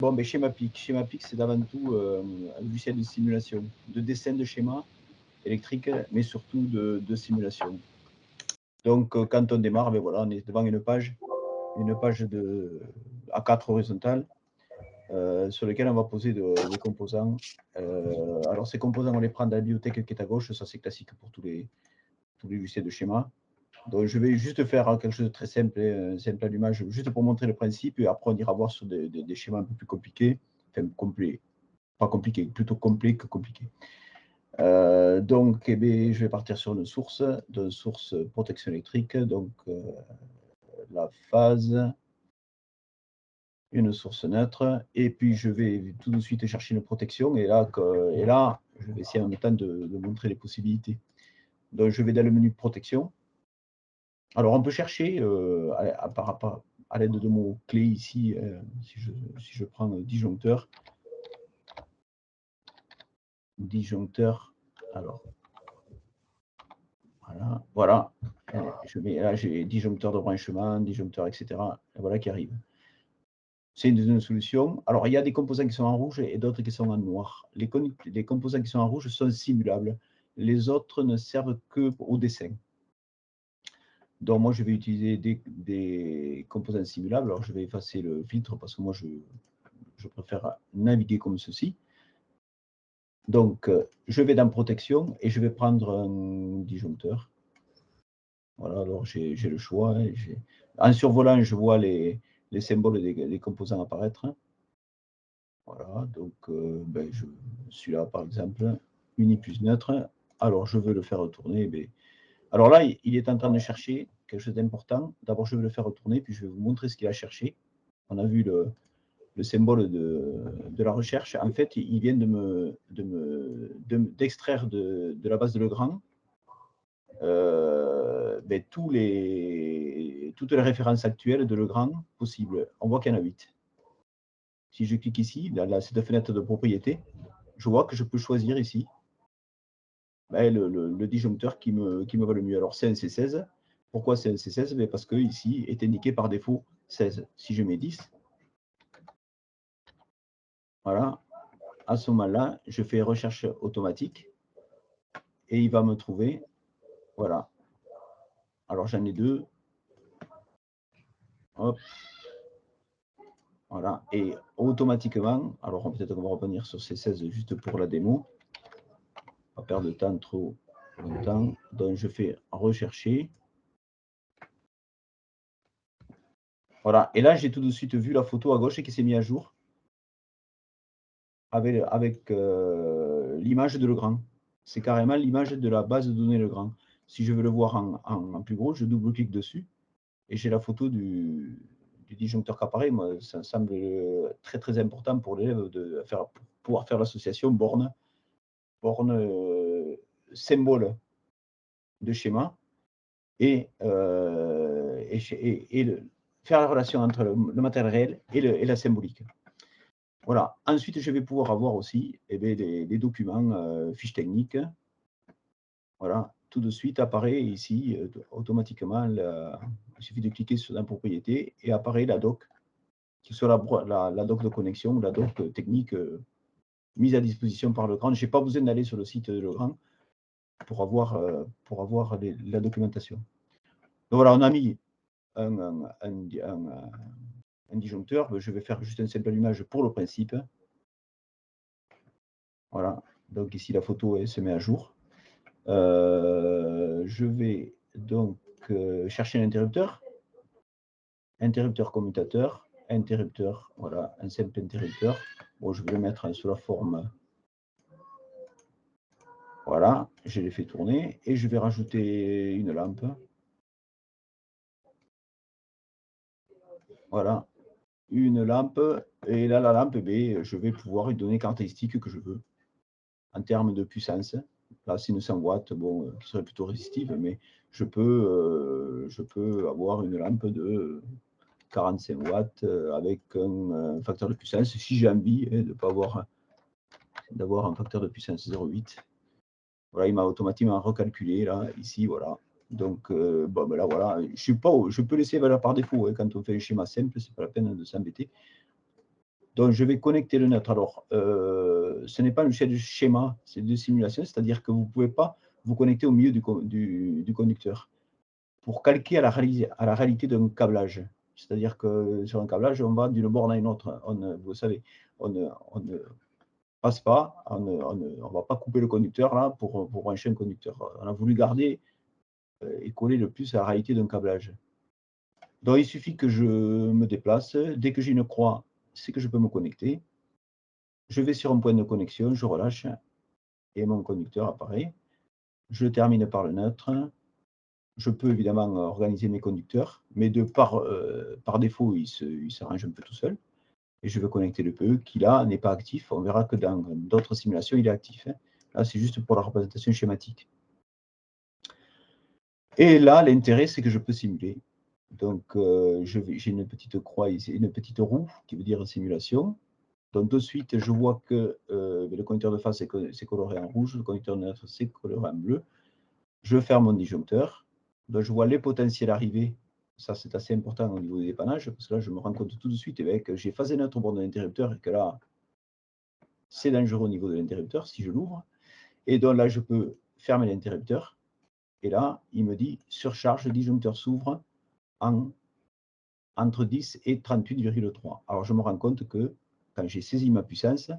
Bon, mais Schemapic. Schemapic, c'est avant tout un logiciel de simulation, de dessin de schéma électrique, mais surtout de simulation. Donc, quand on démarre, ben voilà, on est devant une page A4 horizontale sur laquelle on va poser des composants. Alors, ces composants, on les prend dans la bibliothèque qui est à gauche. Ça, c'est classique pour tous les logiciels de schéma. Donc, je vais juste faire quelque chose de très simple, simple allumage, juste pour montrer le principe. Et après, on ira voir sur des schémas un peu plus compliqués. Enfin, complets. Pas compliqué, plutôt complet que compliqué. Donc, eh bien, je vais partir sur une source protection électrique. Donc, la phase, une source neutre. Et puis, je vais tout de suite chercher une protection. Et là, je vais essayer en même temps de montrer les possibilités. Donc, je vais dans le menu protection. Alors, on peut chercher à l'aide de mots-clés ici, si je prends disjoncteur. Disjoncteur, alors, voilà. Là, j'ai disjoncteur de branchement, disjoncteur, etc. Et voilà qui arrive. C'est une solution. Alors, il y a des composants qui sont en rouge et d'autres qui sont en noir. Les composants qui sont en rouge sont simulables. Les autres ne servent qu'au dessin. Donc, moi, je vais utiliser des composants simulables. Alors, je vais effacer le filtre parce que moi, je préfère naviguer comme ceci. Donc, je vais dans protection et je vais prendre un disjoncteur. Voilà, alors j'ai le choix. En survolant, je vois les symboles des composants apparaître. Voilà, donc celui-là, par exemple, uni plus neutre. Alors, je veux le faire retourner. Alors là, il est en train de chercher quelque chose d'important. D'abord, je vais le faire retourner, puis je vais vous montrer ce qu'il a cherché. On a vu le symbole de la recherche. En fait, il vient d'extraire de la base de Legrand toutes les références actuelles de Legrand possibles. On voit qu'il y en a 8. Si je clique ici, dans cette fenêtre de propriété, je vois que je peux choisir ici le disjoncteur qui me va le mieux. Alors, c'est un C16. Pourquoi c'est un C16 ? Parce que ici est indiqué par défaut 16. Si je mets 10, voilà, à ce moment-là, je fais recherche automatique et il va me trouver, voilà. Alors, j'en ai 2. Hop. Voilà, et automatiquement, alors peut-être qu'on va revenir sur ces 16 juste pour la démo, pas perdre de temps trop longtemps, donc je fais rechercher. Voilà, et là j'ai tout de suite vu la photo à gauche qui s'est mise à jour avec l'image de Legrand. C'est carrément l'image de la base de données Legrand. Si je veux le voir en plus gros, je double-clique dessus et j'ai la photo du disjoncteur qui apparaît. Moi, ça me semble très très important pour l'élève de pouvoir faire l'association borne symbole de schéma et faire la relation entre le matériel réel et la symbolique. Voilà. Ensuite, je vais pouvoir avoir aussi des documents, fiches techniques. Voilà. Tout de suite apparaît ici automatiquement, il suffit de cliquer sur la propriété et apparaît la doc, qui soit la doc de connexion ou la doc technique mise à disposition par Legrand. Je n'ai pas besoin d'aller sur le site de Legrand pour avoir la documentation. Donc voilà, on a mis un disjoncteur. Je vais faire juste un simple allumage pour le principe. Voilà, donc ici la photo elle se met à jour. Je vais donc chercher l'interrupteur. Interrupteur commutateur, interrupteur, voilà, un simple interrupteur. Bon, je vais le mettre sous la forme. Voilà, je l'ai fait tourner et je vais rajouter une lampe. Voilà, une lampe. Et là, la lampe, je vais pouvoir lui donner les caractéristiques que je veux en termes de puissance. Là, c'est une 100 watts, bon, qui serait plutôt résistive, mais je peux avoir une lampe de 45 watts avec un facteur de puissance, si j'ai envie de ne pas d'avoir un facteur de puissance 0,8. Voilà, il m'a automatiquement recalculé, là, ici, voilà. Donc, là, voilà, je peux laisser valeur par défaut. Quand on fait un schéma simple, ce n'est pas la peine de s'embêter. Donc, je vais connecter le neutre. Alors, ce n'est pas un schéma, c'est de simulation, c'est-à-dire que vous ne pouvez pas vous connecter au milieu du conducteur pour calquer à la réalité d'un câblage. C'est-à-dire que sur un câblage, on va d'une borne à une autre. Vous savez, on ne passe pas, on ne va pas couper le conducteur là pour brancher un conducteur. On a voulu garder et coller le plus à la réalité d'un câblage. Donc, il suffit que je me déplace. Dès que j'ai une croix, c'est que je peux me connecter. Je vais sur un point de connexion, je relâche et mon conducteur apparaît. Je termine par le neutre. Je peux évidemment organiser mes conducteurs, mais par défaut, il s'arrange un peu tout seul. Et je veux connecter le PE qui, là, n'est pas actif. On verra que dans d'autres simulations, il est actif. Là, c'est juste pour la représentation schématique. Et là, l'intérêt, c'est que je peux simuler. Donc, j'ai une petite croix ici, une petite roue qui veut dire simulation. Donc, de suite, je vois que le conducteur de face est coloré en rouge, le conducteur de neutre, c'est coloré en bleu. Je ferme mon disjoncteur. Donc, je vois les potentiels arriver. Ça, c'est assez important au niveau des dépannages, parce que là, je me rends compte tout de suite que j'ai phasé neutre au bord de l'interrupteur et que là, c'est dangereux au niveau de l'interrupteur si je l'ouvre. Et donc là, je peux fermer l'interrupteur. Et là, il me dit surcharge, le disjoncteur s'ouvre entre 10 et 38,3. Alors, je me rends compte que quand j'ai saisi ma puissance,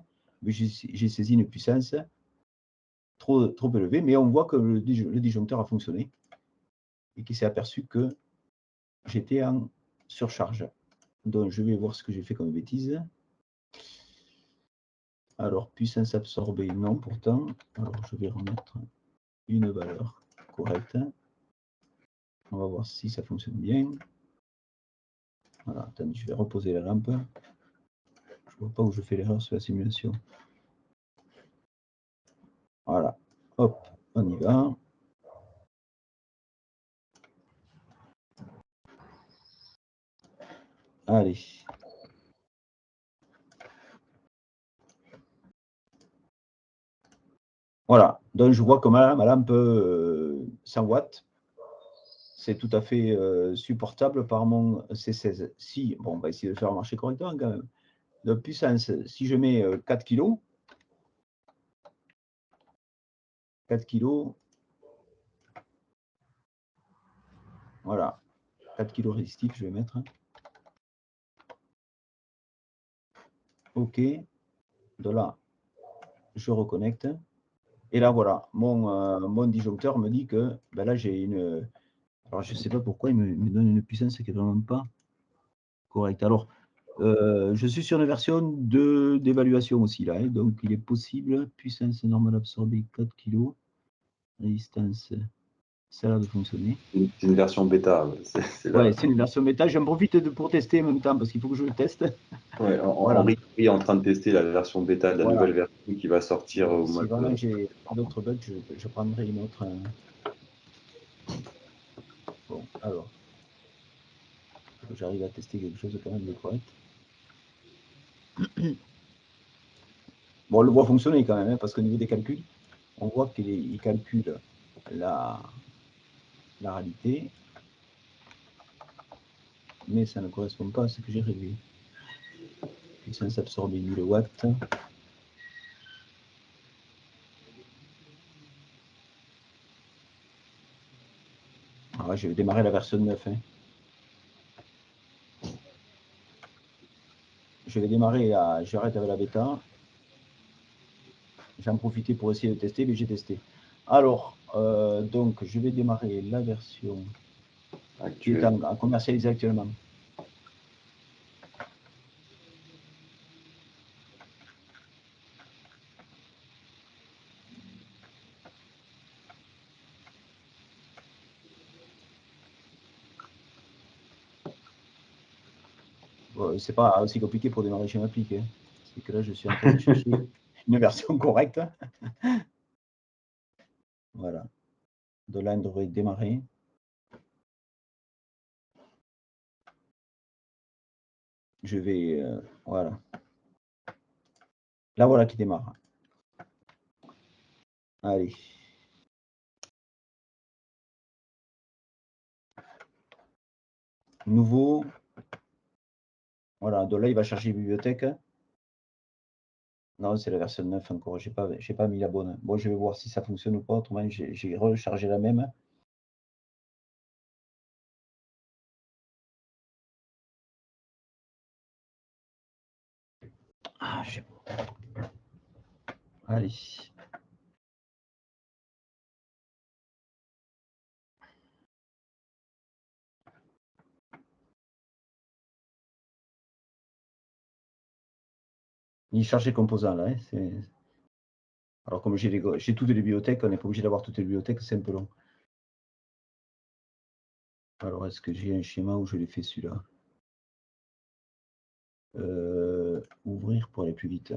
j'ai saisi une puissance trop élevée, mais on voit que le disjoncteur a fonctionné et qu'il s'est aperçu que j'étais en surcharge. Donc, je vais voir ce que j'ai fait comme bêtise. Alors, puissance absorbée, non, pourtant. Alors, je vais remettre une valeur correcte. On va voir si ça fonctionne bien. Voilà, attendez, je vais reposer la lampe. Je ne vois pas où je fais l'erreur sur la simulation. Voilà, hop, on y va. Allez. Voilà, donc je vois que ma lampe 100 watts, c'est tout à fait supportable par mon C16. Si, bon, on va essayer de le faire marcher correctement quand même. De puissance, si je mets 4 kg, 4 kg, voilà, 4 kg résistif, je vais mettre. OK, de là, je reconnecte. Et là, voilà, mon disjoncteur me dit que ben là, j'ai une. Alors, je ne sais pas pourquoi il me donne une puissance qui n'est vraiment pas correcte. Alors, je suis sur une version d'évaluation aussi, là. Donc, il est possible, puissance normale absorbée 4 kg, résistance, ça a l'air de fonctionner. C'est une version bêta. Ouais, c'est une version bêta. J'en profite pour tester en même temps parce qu'il faut que je le teste. Ouais, Henri est en train de tester la version bêta de la nouvelle version qui va sortir au mois de. Si vraiment j'ai d'autres bugs, je prendrai une autre. Bon, alors. J'arrive à tester quelque chose de quand même de correct. Bon, on le voit fonctionner quand même, parce qu'au niveau des calculs, on voit qu'il calcule la réalité, mais ça ne correspond pas à ce que j'ai réglé. Puissance absorbée 1000 watts. Ah, je vais démarrer la version 9. Je vais démarrer j'arrête avec la bêta. J'en profitais pour essayer de tester, mais j'ai testé. Alors, donc, je vais démarrer la version qui est à commercialiser actuellement. Bon, c'est pas aussi compliqué pour démarrer chez Maplic. C'est que là, je suis en train de chercher une version correcte. Voilà. De là, on devrait démarrer. Je vais, voilà. Là, voilà qui démarre. Allez. Nouveau. Voilà, de là, il va chercher les bibliothèques. Non, c'est la version 9 encore. J'ai pas mis la bonne. Bon, je vais voir si ça fonctionne ou pas. Autrement, j'ai rechargé la même. Ah, je sais pas. Allez. Il charge les composants là. Hein, alors, comme j'ai toutes les bibliothèques, on n'est pas obligé d'avoir toutes les bibliothèques, c'est un peu long. Alors, est-ce que j'ai un schéma où je l'ai fait celui-là? Ouvrir pour aller plus vite.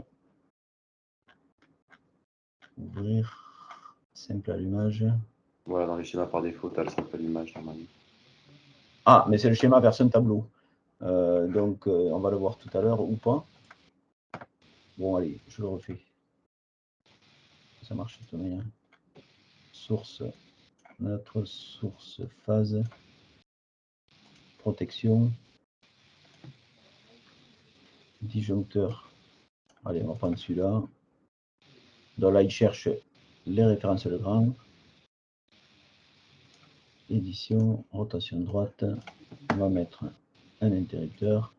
Ouvrir. Simple allumage. Voilà, dans les schémas par défaut, tu as le simple allumage normalement. Ah, mais c'est le schéma version tableau. Donc, on va le voir tout à l'heure ou pas. Bon, allez, je le refais. Ça marche de toute manière. Source, notre source phase, protection, disjoncteur. Allez, on va prendre celui-là. Donc là, il cherche les références Legrand. Édition, rotation droite. On va mettre un interrupteur.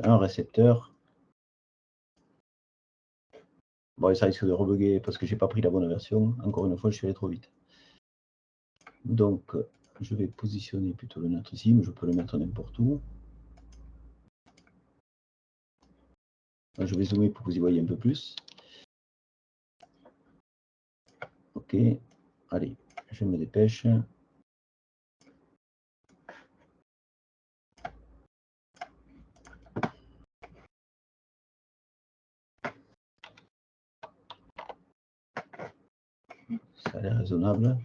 Un récepteur. Bon, ça risque de rebugger parce que j'ai pas pris la bonne version. Encore une fois, je suis allé trop vite. Donc, je vais positionner plutôt le neutre ici, mais je peux le mettre n'importe où. Là, je vais zoomer pour que vous y voyez un peu plus. Ok, allez, je me dépêche. Ça a l'air raisonnable.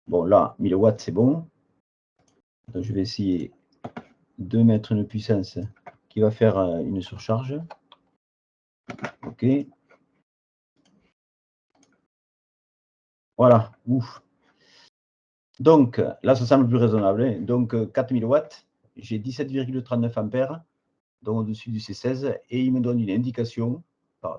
Bon, là, 1000 watts, c'est bon. Donc, je vais essayer de mettre une puissance qui va faire une surcharge. Ok. Voilà, ouf. Donc, là, ça semble plus raisonnable. Hein. Donc, 4000 watts, j'ai 17,39 ampères, donc au-dessus du C16, et il me donne une indication,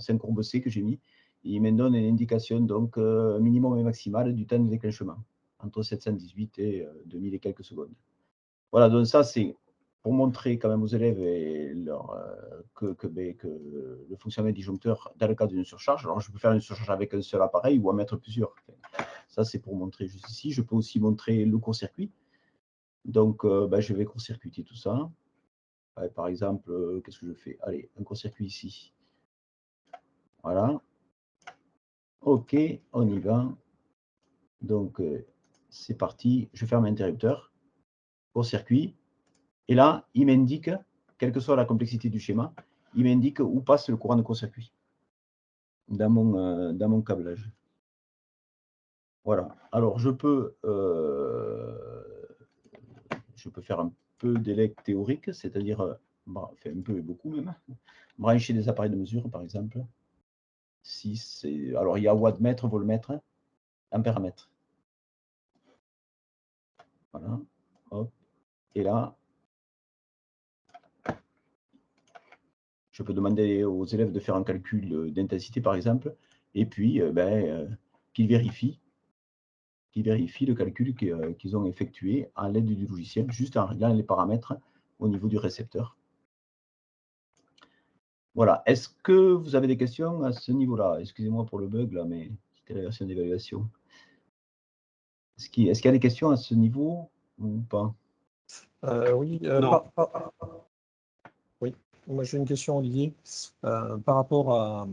c'est un courbe C que j'ai mis, il me donne une indication, donc, minimum et maximal du temps de déclenchement, entre 718 et 2000 et quelques secondes. Voilà, donc ça, c'est pour montrer quand même aux élèves et que le fonctionnement disjoncteur dans le cas d'une surcharge. Alors, je peux faire une surcharge avec un seul appareil ou en mettre plusieurs. Ça, c'est pour montrer juste ici. Je peux aussi montrer le court-circuit. Donc, je vais court-circuiter tout ça. Par exemple, qu'est-ce que je fais? Allez, un court-circuit ici. Voilà. OK, on y va. Donc, c'est parti. Je ferme l'interrupteur. Court-circuit. Et là, il m'indique, quelle que soit la complexité du schéma, il m'indique où passe le courant de court-circuit dans mon câblage. Voilà. Alors, je peux faire un peu d'élect théorique, c'est-à-dire, un peu et beaucoup même, brancher des appareils de mesure, par exemple. Alors, il y a wattmètre, voltmètre, ampèremètre. Voilà. Hop. Et là, je peux demander aux élèves de faire un calcul d'intensité, par exemple, et puis qu'ils vérifient le calcul qu'ils ont effectué à l'aide du logiciel, juste en réglant les paramètres au niveau du récepteur. Voilà. Est-ce que vous avez des questions à ce niveau-là? Excusez-moi pour le bug, là, mais c'était la version d'évaluation. Est-ce qu'il y a des questions à ce niveau ou pas? Oui, oui, moi j'ai une question, Olivier. Par rapport à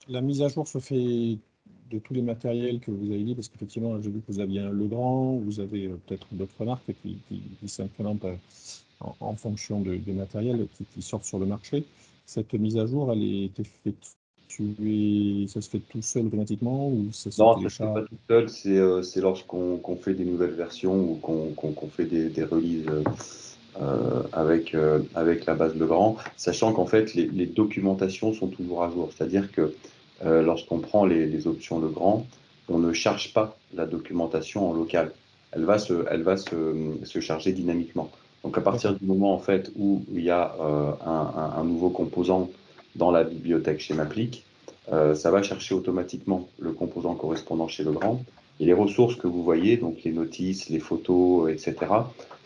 la mise à jour se fait de tous les matériels que vous avez dit, parce qu'effectivement, j'ai vu que vous aviez un Legrand, vous avez peut-être d'autres marques qui s'implémentent en fonction des matériels qui sortent sur le marché. Cette mise à jour, elle est effectuée, ça se fait tout seul automatiquement ou ça se Non, ça ne se fait télécharge? pas tout seul, c'est lorsqu'on fait des nouvelles versions ou qu'on fait des releases avec la base Legrand, sachant qu'en fait, les documentations sont toujours à jour. C'est-à-dire que lorsqu'on prend les options Legrand, on ne charge pas la documentation en local. Elle va se charger dynamiquement. Donc, à partir du moment en fait, où il y a un nouveau composant dans la bibliothèque Schemaplic, ça va chercher automatiquement le composant correspondant chez Legrand. Et les ressources que vous voyez, donc les notices, les photos, etc.,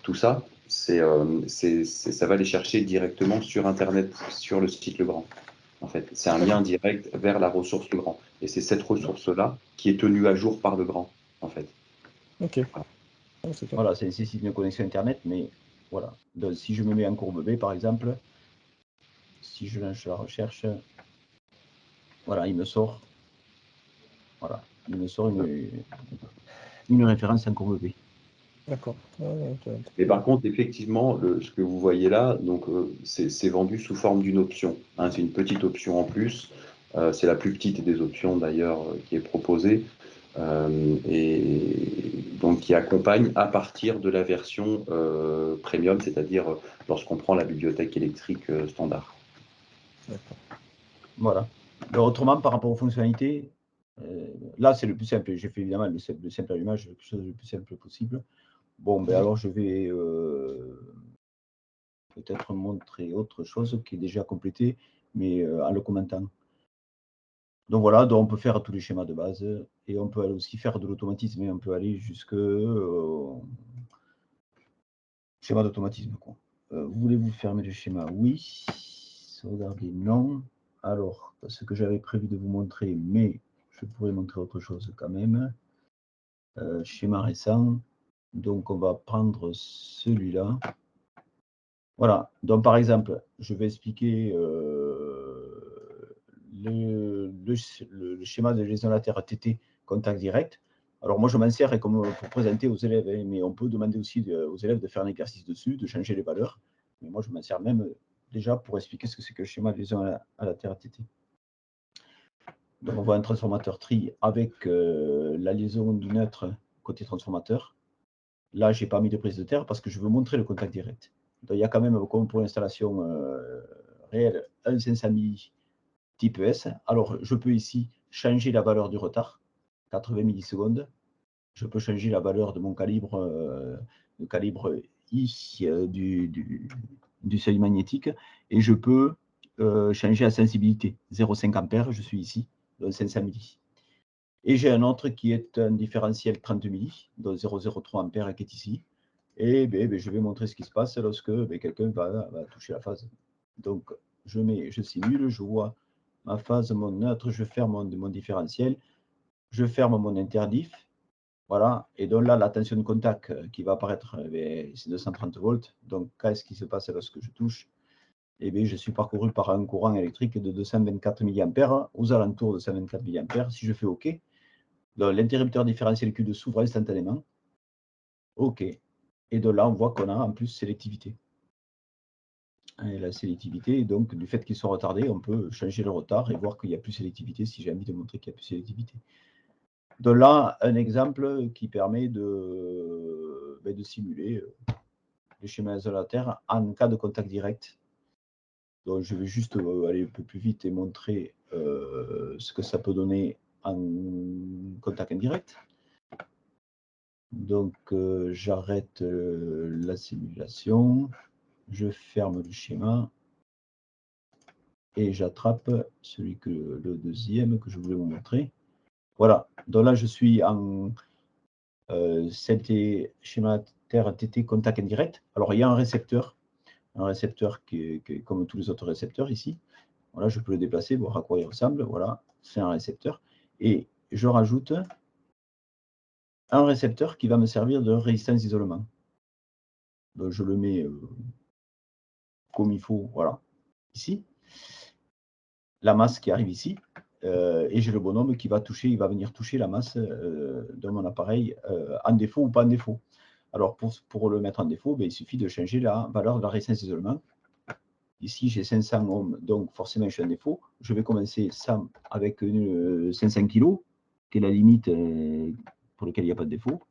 tout ça, ça va les chercher directement sur Internet, sur le site Legrand. En fait, c'est un lien direct vers la ressource Legrand. Et c'est cette ressource-là qui est tenue à jour par Legrand, en fait. Ok. Voilà, ça nécessite une connexion Internet, mais voilà. Donc, si je me mets en courbe B, par exemple, si je lance la recherche, voilà, il me sort, voilà, il me sort une référence en courbe B. D'accord. Et par contre, effectivement, ce que vous voyez là, donc c'est vendu sous forme d'une option. Hein, c'est une petite option en plus. C'est la plus petite des options d'ailleurs qui est proposée. Et donc qui accompagne à partir de la version premium, c'est-à-dire lorsqu'on prend la bibliothèque électrique standard. Voilà. Donc, autrement, par rapport aux fonctionnalités, là, c'est le plus simple. J'ai fait évidemment le simple allumage, quelque chose le plus simple possible. Bon, ben alors, je vais peut-être montrer autre chose qui est déjà complété, mais en le commentant. Donc voilà, donc on peut faire tous les schémas de base et on peut aussi faire de l'automatisme et on peut aller jusque schéma d'automatisme. Voulez-vous fermer le schéma? Oui. Sauvegarder, non. Alors, ce que j'avais prévu de vous montrer, mais je pourrais montrer autre chose quand même. Schéma récent. Donc, on va prendre celui-là. Voilà. Donc, par exemple, je vais expliquer le schéma de l'isolataire TT contact direct. Alors, moi, je m'en sers comme pour présenter aux élèves, hein, mais on peut demander aussi aux élèves de faire un exercice dessus, de changer les valeurs. Mais moi, je m'en sers même déjà pour expliquer ce que c'est que le schéma de liaison-latère TT. Donc, on voit un transformateur tri avec la liaison du neutre côté transformateur. Là, je n'ai pas mis de prise de terre parce que je veux montrer le contact direct. Donc, il y a quand même, comme pour l'installation réelle, un 500 milli type ES. Alors, je peux ici changer la valeur du retard, 80 millisecondes. Je peux changer la valeur de mon calibre, le calibre I du seuil magnétique. Et je peux changer la sensibilité. 0,5 ampères, je suis ici, donc 500 milli. Et j'ai un autre qui est un différentiel 30 milli, donc 0,03 ampères qui est ici. Et je vais montrer ce qui se passe lorsque quelqu'un va toucher la phase. Donc, je simule, je vois ma phase, mon neutre, je ferme mon différentiel, je ferme mon interdiff. Voilà. Et donc là, la tension de contact qui va apparaître, c'est 230 volts. Donc, qu'est-ce qui se passe lorsque je touche? Je suis parcouru par un courant électrique de 224 mA, aux alentours de 124 mA. Si je fais OK, l'interrupteur différentiel Q2 s'ouvre instantanément. OK. Et de là, on voit qu'on a en plus sélectivité. Et la sélectivité, donc, du fait qu'ils sont retardés, on peut changer le retard et voir qu'il y a plus sélectivité si j'ai envie de montrer qu'il y a plus sélectivité. De là, un exemple qui permet de simuler le schéma isolataire en cas de contact direct. Donc, je vais juste aller un peu plus vite et montrer ce que ça peut donner en contact indirect. Donc, j'arrête la simulation, je ferme le schéma et j'attrape le deuxième que je voulais vous montrer. Voilà, donc là, je suis en schéma terre TT contact indirect. Alors, il y a un récepteur qui est comme tous les autres récepteurs ici. Voilà, je peux le déplacer, voir à quoi il ressemble. Voilà, c'est un récepteur. Et je rajoute un récepteur qui va me servir de résistance d'isolement. Donc, je le mets comme il faut, voilà, ici. La masse qui arrive ici. Et j'ai le bonhomme qui va toucher, il va venir toucher la masse de mon appareil en défaut ou pas en défaut. Alors, pour le mettre en défaut, il suffit de changer la valeur de la résistance d'isolement. Ici, j'ai 500 ohms, donc forcément, je suis en défaut. Je vais commencer ça avec 500 kg, qui est la limite pour laquelle il n'y a pas de défaut.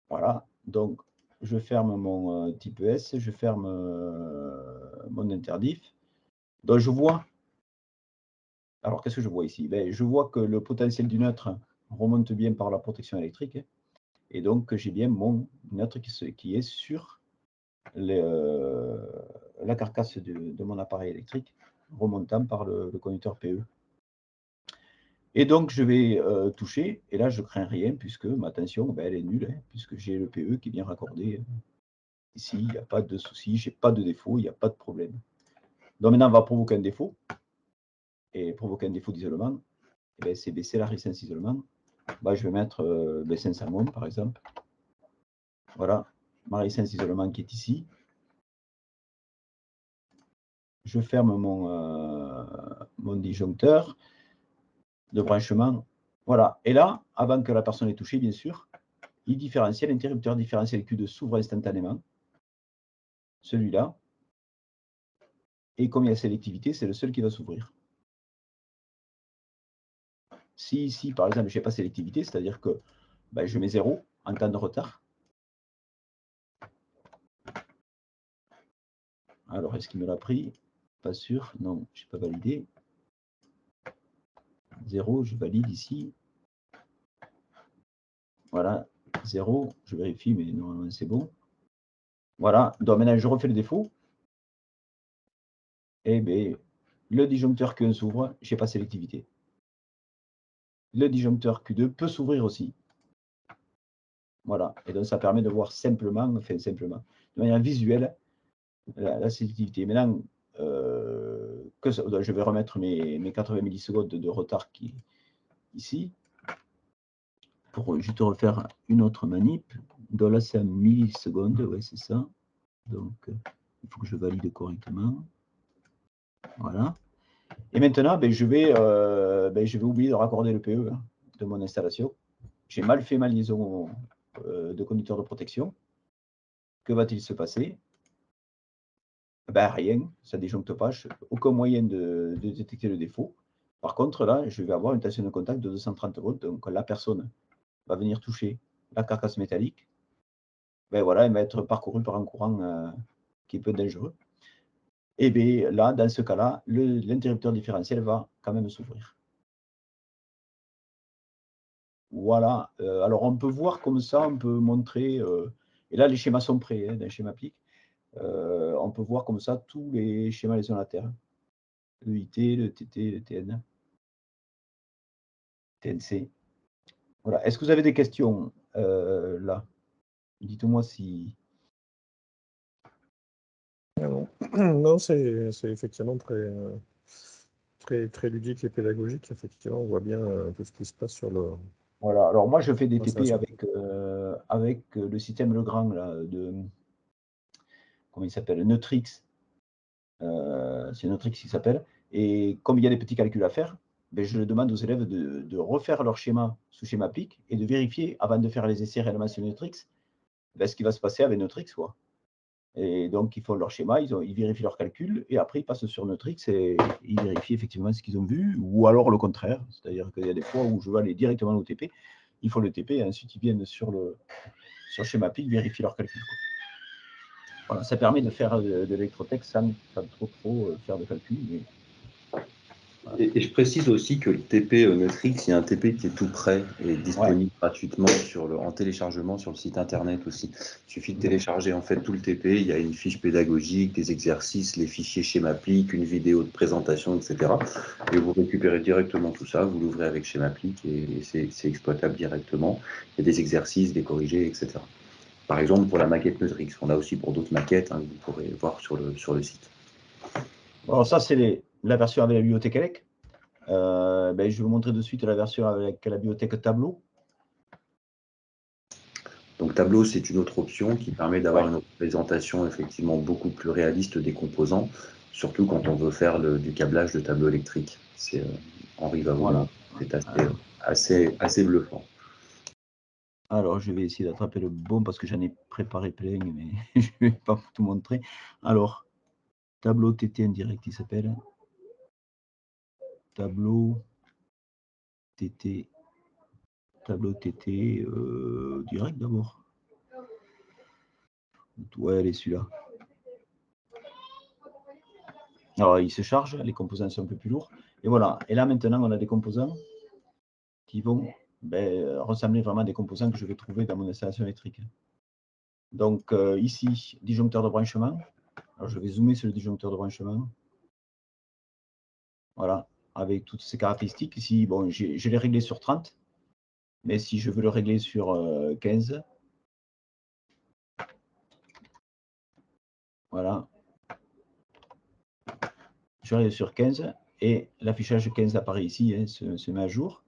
Voilà, donc je ferme mon type ES, je ferme mon interdiff. Donc je vois, alors qu'est-ce que je vois ici? Ben, je vois que le potentiel du neutre remonte bien par la protection électrique, hein, et donc j'ai bien mon neutre qui est sur la carcasse de mon appareil électrique, remontant par le conducteur PE. Et donc je vais toucher, et là je crains rien, puisque ma tension, ben, elle est nulle, hein, puisque j'ai le PE qui est bien raccordé. Ici, il n'y a pas de souci, je n'ai pas de défaut, il n'y a pas de problème. Donc maintenant, on va provoquer un défaut. Et provoquer un défaut d'isolement, ben, c'est baisser la résistance d'isolement. Ben, je vais mettre 500 ohms, par exemple. Voilà, ma résistance d'isolement qui est ici. Je ferme mon disjoncteur de branchement. Voilà. Et là, avant que la personne ait touché, bien sûr, l'interrupteur différentiel Q2 s'ouvre instantanément. Celui-là. Et comme il y a sélectivité, c'est le seul qui va s'ouvrir. Si ici, par exemple, je n'ai pas sélectivité, c'est-à-dire que ben, je mets 0 en temps de retard. Alors, est-ce qu'il me l'a pris? Pas sûr. Non, je n'ai pas validé. 0, je valide ici. Voilà, 0, je vérifie, mais normalement c'est bon. Voilà, donc maintenant je refais le défaut. Et bien, le disjoncteur Q1 s'ouvre, je n'ai pas sélectivité. Le disjoncteur Q2 peut s'ouvrir aussi. Voilà, et donc ça permet de voir simplement, de manière visuelle, la sélectivité. Maintenant, je vais remettre mes 80 millisecondes de retard ici, pour juste refaire une autre manip. Donc là, c'est en millisecondes, ouais, c'est ça. Donc, il faut que je valide correctement. Voilà. Et maintenant, ben, je vais oublier de raccorder le PE hein, de mon installation. J'ai mal fait ma liaison de conducteur de protection. Que va-t-il se passer? Ben, rien, ça ne déjoncte pas. Aucun moyen de détecter le défaut. Par contre, là, je vais avoir une tension de contact de 230 volts. Donc, la personne va venir toucher la carcasse métallique. Ben, voilà, elle va être parcourue par un courant qui peut être dangereux. Et bien là, dans ce cas-là, l'interrupteur différentiel va quand même s'ouvrir. Voilà. Alors, on peut voir comme ça, on peut montrer, et là, les schémas sont prêts, hein, d'un schéma PIC. On peut voir comme ça tous les schémas isomataires. Le IT, le TT, le TN, TNC. Voilà. Est-ce que vous avez des questions là? Dites-moi si... Non, c'est effectivement très ludique et pédagogique. Effectivement, on voit bien tout ce qui se passe sur le. Voilà. Alors, moi, je fais des TP avec le système Legrand là, de... Comment il s'appelle? Neutrix. C'est Neutrix qui s'appelle. Et comme il y a des petits calculs à faire, ben, je demande aux élèves de refaire leur schéma sous schéma PIC et de vérifier, avant de faire les essais réellement sur Neutrix, ben, ce qui va se passer avec Neutrix. Quoi. Et donc, ils font leur schéma, ils vérifient leurs calculs, et après, ils passent sur Neutrix et ils vérifient effectivement ce qu'ils ont vu, ou alors le contraire. C'est-à-dire qu'il y a des fois où je veux aller directement au TP, ils font le TP, et ensuite ils viennent sur le schéma PIC, vérifier leurs calculs. Quoi. Voilà, ça permet de faire de l'électrotech sans trop faire de calculs. Mais... Voilà. Et je précise aussi que le TP Neutrix, il y a un TP qui est tout prêt et disponible gratuitement en téléchargement sur le site internet aussi. Il suffit de télécharger en fait tout le TP, il y a une fiche pédagogique, des exercices, les fichiers SchémaPIC, une vidéo de présentation, etc. Et vous récupérez directement tout ça, vous l'ouvrez avec SchémaPIC et c'est exploitable directement. Il y a des exercices, des corrigés, etc. Par exemple pour la maquette Neutrix, on a aussi pour d'autres maquettes, hein, que vous pourrez voir sur le site. Alors ça, c'est la version avec la bibliothèque ELEC. Je vais vous montrer de suite la version avec la bibliothèque Tableau. Donc Tableau, c'est une autre option qui permet d'avoir une représentation effectivement beaucoup plus réaliste des composants, surtout quand on veut faire du câblage de tableau électrique. Henri va vous montrer. C'est assez bluffant. Alors, je vais essayer d'attraper le bon parce que j'en ai préparé plein, mais je ne vais pas tout montrer. Alors, Tableau TT indirect, il s'appelle. Tableau TT direct d'abord. Ouais, elle est celui-là. Alors, il se charge, les composants sont un peu plus lourds. Et voilà. Et là, maintenant, on a des composants qui vont ressembler vraiment à des composants que je vais trouver dans mon installation électrique. Donc, ici, disjoncteur de branchement. Alors, je vais zoomer sur le disjoncteur de branchement. Voilà, avec toutes ces caractéristiques. Ici, bon, je l'ai réglé sur 30. Mais si je veux le régler sur 15, voilà, je règle sur 15 et l'affichage 15 apparaît ici, hein, se met à jour.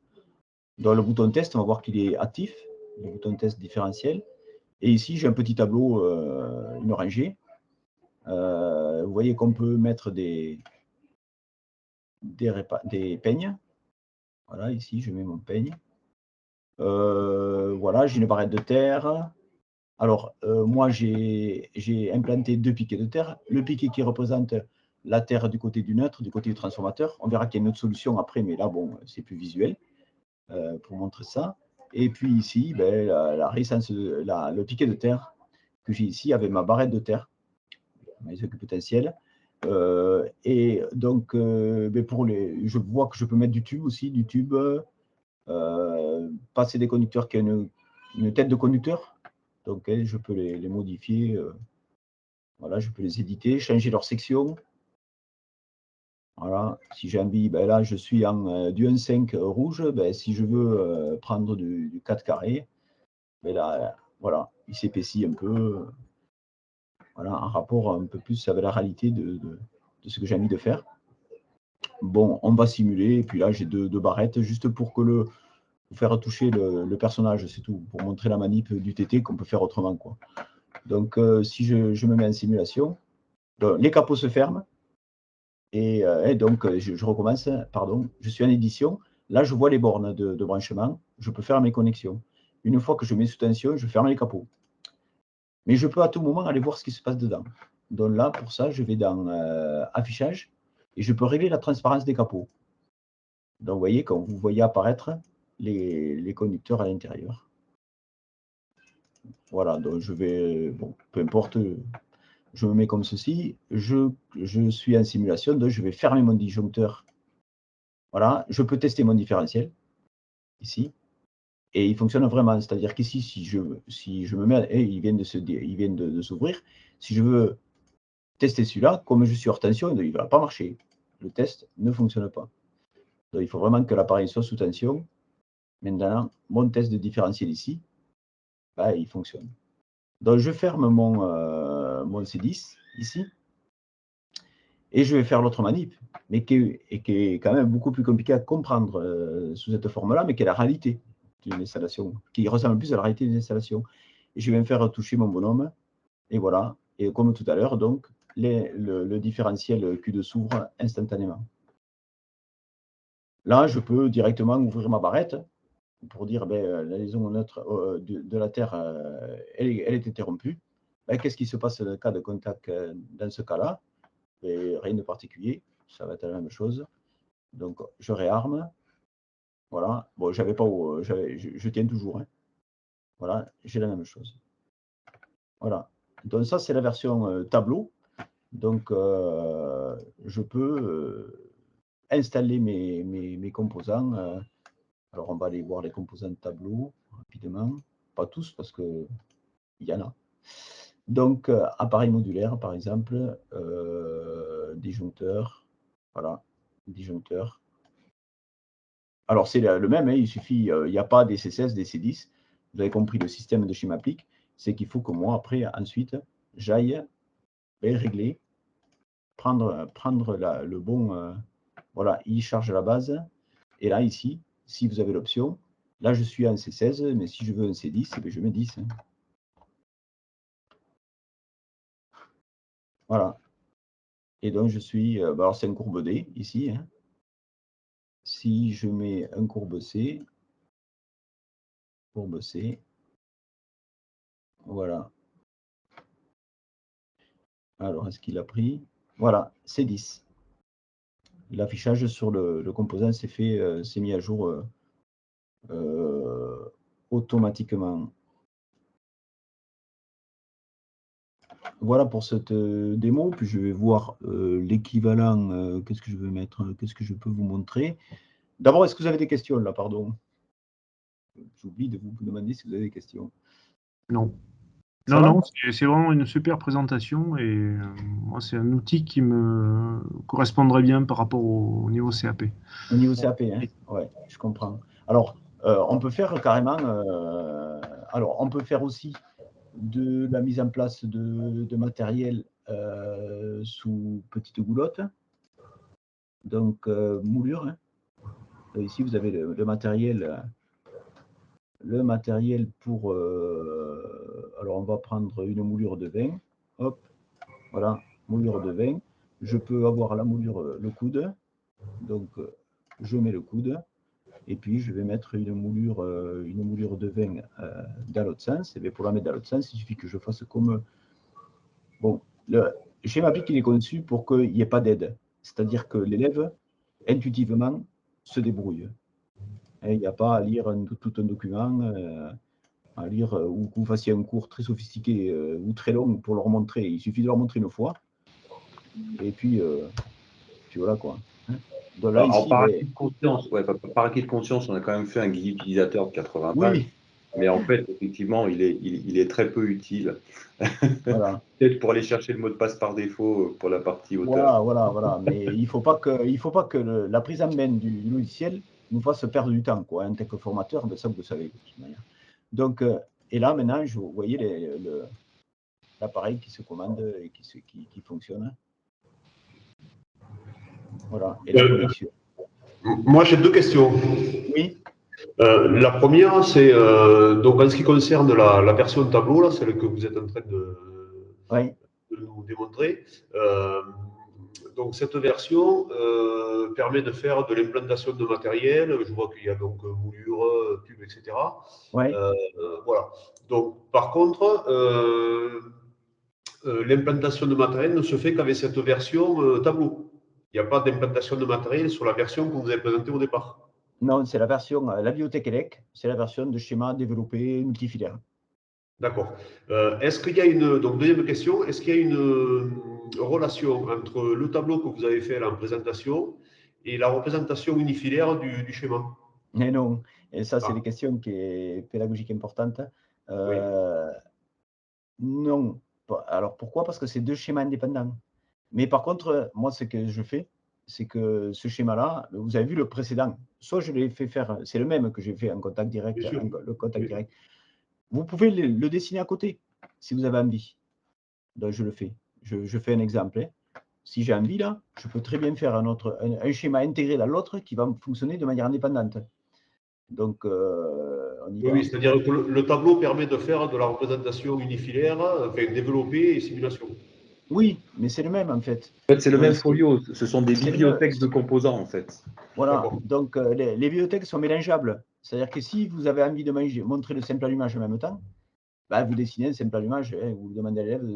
Dans le bouton test, on va voir qu'il est actif, le bouton test différentiel. Et ici, j'ai un petit tableau, une rangée. Vous voyez qu'on peut mettre des peignes. Voilà, ici, je mets mon peigne. Voilà, j'ai une barrette de terre. Alors, moi, j'ai implanté 2 piquets de terre. Le piquet qui représente la terre du côté du neutre, du côté du transformateur. On verra qu'il y a une autre solution après, mais là, bon, c'est plus visuel pour montrer ça. Et puis ici, le piquet de terre que j'ai ici avec ma barrette de terre, mes potentiels. Et donc, je vois que je peux mettre du tube aussi, passer des conducteurs qui ont une tête de conducteur. Donc, je peux les modifier. Voilà, je peux les éditer, changer leur section. Voilà, si j'ai envie, là, je suis en du 1,5 rouge. Si je veux prendre du 4 carré, là, voilà, il s'épaissit un peu. Voilà, en rapport un peu plus avec la réalité de ce que j'ai envie de faire. Bon, on va simuler. Et puis là, j'ai deux barrettes juste pour faire toucher le personnage, c'est tout, pour montrer la manip du TT qu'on peut faire autrement, quoi. Donc, si je me mets en simulation, les capots se ferment. Et donc, je recommence, pardon, je suis en édition. Là, je vois les bornes de branchement. Je peux faire mes connexions. Une fois que je mets sous tension, je ferme les capots. Mais je peux à tout moment aller voir ce qui se passe dedans. Donc là, pour ça, je vais dans affichage et je peux régler la transparence des capots. Donc, vous voyez, quand vous voyez apparaître les conducteurs à l'intérieur. Voilà, donc je vais, bon, peu importe, je me mets comme ceci. Je suis en simulation, donc je vais fermer mon disjoncteur. Voilà, je peux tester mon différentiel, ici. Et il fonctionne vraiment, c'est-à-dire qu'ici, si je me mets, et il vient de s'ouvrir, si je veux tester celui-là, comme je suis hors tension, il ne va pas marcher. Le test ne fonctionne pas. Donc, il faut vraiment que l'appareil soit sous tension. Maintenant, mon test de différentiel ici, il fonctionne. Donc, je ferme mon C10 ici. Et je vais faire l'autre manip, mais qui est quand même beaucoup plus compliqué à comprendre sous cette forme-là, mais qui est la réalité d'une installation, qui ressemble plus à la réalité d'une installation. Et je vais me faire toucher mon bonhomme, et voilà. Et comme tout à l'heure, donc, le différentiel Q2 s'ouvre instantanément. Là, je peux directement ouvrir ma barrette pour dire la liaison neutre de la Terre, elle est interrompue. Qu'est-ce qui se passe dans le cas de contact dans ce cas-là? Rien de particulier, ça va être la même chose. Donc, je réarme. Voilà. Bon, j'avais pas, je tiens toujours. Hein. Voilà, j'ai la même chose. Voilà. Donc, ça, c'est la version tableau. Donc, je peux installer mes composants. Alors, on va aller voir les composants de tableau rapidement. Pas tous, parce qu'il y en a. Donc, appareil modulaire, par exemple, disjoncteur. Voilà, disjoncteur. Alors, c'est le même, hein, il suffit, il n'y a pas des C16, des C10. Vous avez compris le système de schématique. C'est qu'il faut que moi, après, ensuite, j'aille régler, prendre le bon. Voilà, il charge la base. Et là, ici, si vous avez l'option, là, je suis en C16, mais si je veux un C10, je mets 10. Hein. Voilà. Et donc, je suis. Alors, c'est un courbe D, ici. Hein. Si je mets un courbe C, voilà. Alors, est-ce qu'il a pris? Voilà, c'est 10. L'affichage sur le composant s'est mis à jour automatiquement. voilà pour cette démo. Puis je vais voir l'équivalent. Qu'est-ce que je veux mettre? Qu'est-ce que je peux vous montrer? D'abord, est-ce que vous avez des questions là? Pardon. J'oublie de vous demander si vous avez des questions. Non. Ça Non, va non, c'est vraiment une super présentation et moi, c'est un outil qui me correspondrait bien par rapport au niveau CAP. Au niveau CAP, hein? Ouais, je comprends. Alors, on peut faire carrément. Alors, on peut faire aussi de la mise en place de matériel sous petite goulotte. Donc, moulure. Hein. Ici, vous avez le matériel. Le matériel pour. Alors, on va prendre une moulure de 20. Hop, voilà, moulure de 20. Je peux avoir la moulure, le coude. Donc, je mets le coude. Et puis, je vais mettre une moulure de 20 dans l'autre sens. Et bien, pour la mettre dans l'autre sens, il suffit que je fasse comme. Bon, le schéma PIC, il est conçu pour qu'il n'y ait pas d'aide. C'est-à-dire que l'élève, intuitivement, se débrouille. Il n'y a pas à lire tout un document, à lire, ou que vous fassiez un cours très sophistiqué ou très long pour leur montrer. Il suffit de leur montrer une fois. Et puis voilà quoi. Donc là, Alors, ici, par acquis de conscience, par acquis de conscience, on a quand même fait un guide utilisateur de 80 pages. oui, Mais en fait, effectivement, il est très peu utile. voilà. Peut-être pour aller chercher le mot de passe par défaut pour la partie auteur. Voilà. Mais il ne faut pas que la prise en main du logiciel nous fasse perdre du temps, quoi. En tant que formateur, ça vous le savez de toute manière. Donc, et là, maintenant, vous voyez l'appareil qui se commande et qui fonctionne. Voilà, et la connexion. Moi, j'ai deux questions. Oui. La première, c'est donc en ce qui concerne la version tableau, là, celle que vous êtes en train de nous démontrer. Donc cette version permet de faire de l'implantation de matériel. Je vois qu'il y a donc moulure, tube, etc. Voilà. Donc par contre, l'implantation de matériel ne se fait qu'avec cette version tableau. Il n'y a pas d'implantation de matériel sur la version que vous avez présentée au départ. Non, c'est la version, la bibliothèque ELEC, c'est la version de schéma développé multifilière. D'accord. Est-ce qu'il y a donc deuxième question, est-ce qu'il y a une relation entre le tableau que vous avez fait là en présentation et la représentation unifilaire du schéma? Mais non, et ça, c'est des questions qui est pédagogique importante. Non. Alors pourquoi? Parce que c'est deux schémas indépendants. Mais par contre, moi, ce que je fais, c'est que ce schéma-là, vous avez vu le précédent, soit je l'ai fait faire, c'est le même que j'ai fait en contact direct, le contact direct. Vous pouvez le dessiner à côté, si vous avez envie. Donc, je le fais. Je fais un exemple. Hein. Si j'ai envie, là, je peux très bien faire un schéma intégré dans l'autre qui va fonctionner de manière indépendante. Donc, on y va. Oui, c'est-à-dire que le tableau permet de faire de la représentation unifilaire, enfin développer et simulation. Oui, mais c'est le même en fait. En fait, c'est le même folio. Ce sont des bibliothèques de composants en fait. Voilà. Donc les bibliothèques sont mélangeables. C'est-à-dire que si vous avez envie de montrer le simple allumage en même temps, bah, vous dessinez un simple allumage, hein, vous demandez à l'élève,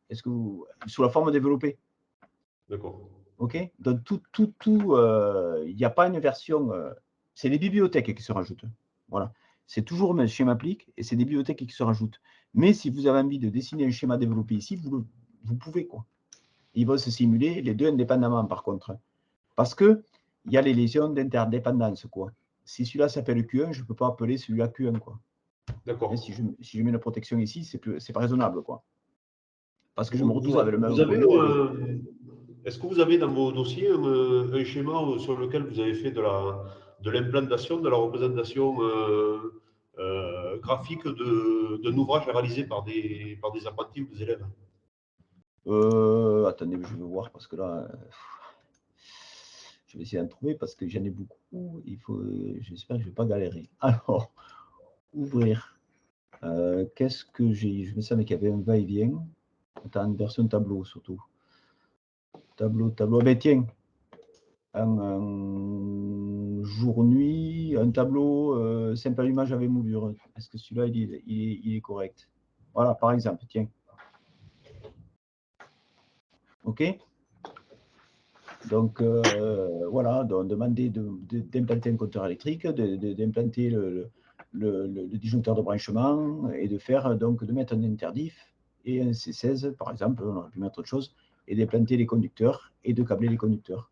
est-ce que vous, sous la forme développée. D'accord. OK. Donc il n'y a pas une version. C'est les bibliothèques qui se rajoutent. Voilà. C'est toujours le schéma applique et c'est des bibliothèques qui se rajoutent. Mais si vous avez envie de dessiner un schéma développé ici, vous pouvez quoi. Ils vont se simuler les deux indépendamment par contre. Parce qu'il y a les lésions d'interdépendance. Quoi. Si celui-là s'appelle Q1, je ne peux pas appeler celui-là Q1. Quoi. D'accord. Si je mets une protection ici, ce n'est pas raisonnable. Quoi. Parce que je me retrouve Vous avec le même folio. Est-ce que vous avez dans vos dossiers un schéma sur lequel vous avez fait de l'implantation, de la représentation graphique d'un ouvrage réalisé par des apprentis ou des élèves? Attendez, je vais voir parce que là, je vais essayer d'en trouver parce que j'en ai beaucoup. J'espère que je ne vais pas galérer. Alors, ouvrir. Qu'est-ce que j'ai? Je me savais qu'il y avait un va-et-vient. Attends, une version tableau surtout. Tableau. Ben tiens, un jour-nuit, un tableau simple allumage avec moulure. Est-ce que celui-là, il est correct? Voilà, par exemple, tiens. OK? Donc, voilà, donc demander d'implanter un compteur électrique, d'implanter le disjoncteur de branchement et de mettre un interdif et un C16, par exemple, on aurait pu mettre autre chose, et d'implanter les conducteurs et de câbler les conducteurs.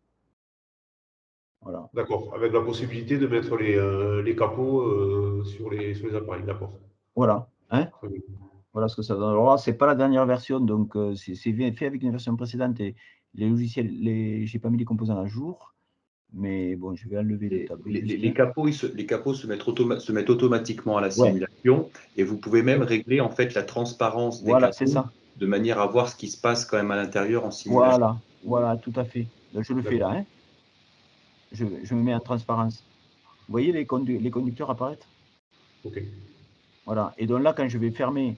Voilà. D'accord, avec la possibilité de mettre les capots sur les appareils, d'accord. Voilà. Hein, voilà ce que ça donne. Alors, ce n'est pas la dernière version, donc c'est fait avec une version précédente et les logiciels, je n'ai pas mis les composants à jour, mais bon, je vais enlever le tableau. Les capots se mettent automatiquement à la simulation et vous pouvez même régler en fait la transparence des capots ça. de manière à voir ce qui se passe quand même à l'intérieur en simulation. Voilà, tout à fait. Donc, je le fais là. Hein. Je me mets en transparence. Vous voyez les conducteurs apparaître? Ok. Voilà. Et donc là, quand je vais fermer,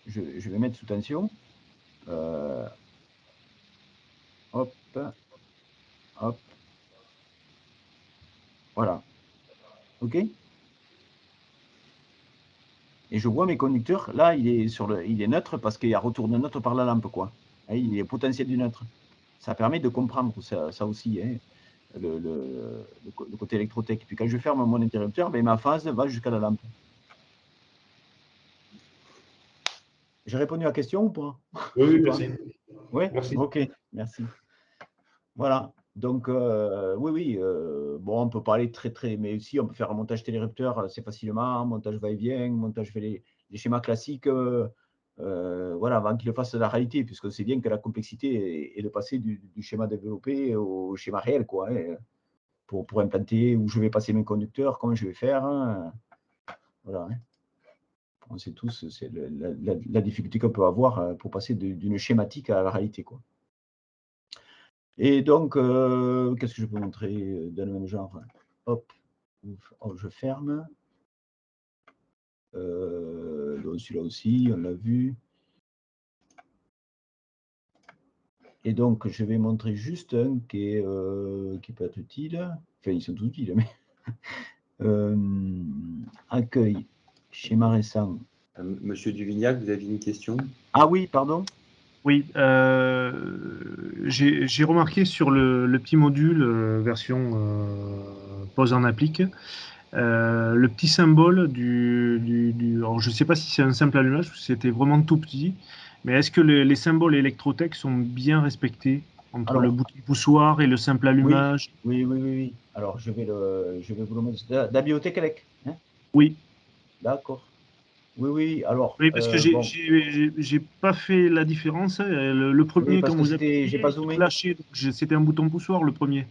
je vais mettre sous tension. Hop. Hop. Voilà. OK? Et je vois mes conducteurs. Là, il est neutre parce qu'il y a retour de neutre par la lampe, quoi. Il est potentiel du neutre. Ça permet de comprendre ça aussi, hein, le côté électrotech. Et puis quand je ferme mon interrupteur, ben, ma phase va jusqu'à la lampe. J'ai répondu à la question ou pas? Oui, merci. Oui, merci. OK, merci. Voilà. Donc, oui, bon, on peut parler mais aussi on peut faire un montage télérupteur assez facilement, montage va-et-vient, montage fait les schémas classiques, voilà, avant qu'il fasse la réalité, puisque c'est bien que la complexité est de passer du schéma développé au schéma réel, quoi, hein, pour implanter où je vais passer mes conducteurs, comment je vais faire, hein, voilà. Hein. On sait tous, c'est la difficulté qu'on peut avoir pour passer d'une schématique à la réalité, quoi. Et donc, qu'est-ce que je peux montrer dans le même genre? Hop, je ferme. Donc celui-là aussi, on l'a vu. Et donc, je vais montrer juste un qui peut être utile. Enfin, ils sont tous utiles, mais accueil, schéma récent. Monsieur Duvignac, vous aviez une question? Ah oui, pardon. Oui, j'ai remarqué sur le petit module version pose en applique, le petit symbole alors je ne sais pas si c'est un simple allumage ou si c'était vraiment tout petit, mais est-ce que les symboles électrotech sont bien respectés entre le bouton poussoir et le simple allumage? Oui. Alors, je vais vous le montrer. De la bibliothèque, Elec, hein? Oui. D'accord. Oui, alors. Oui, parce que j'ai pas fait la différence. Le premier, parce quand que vous appuyez, j'ai pas zoomé. C'était un bouton poussoir, le premier,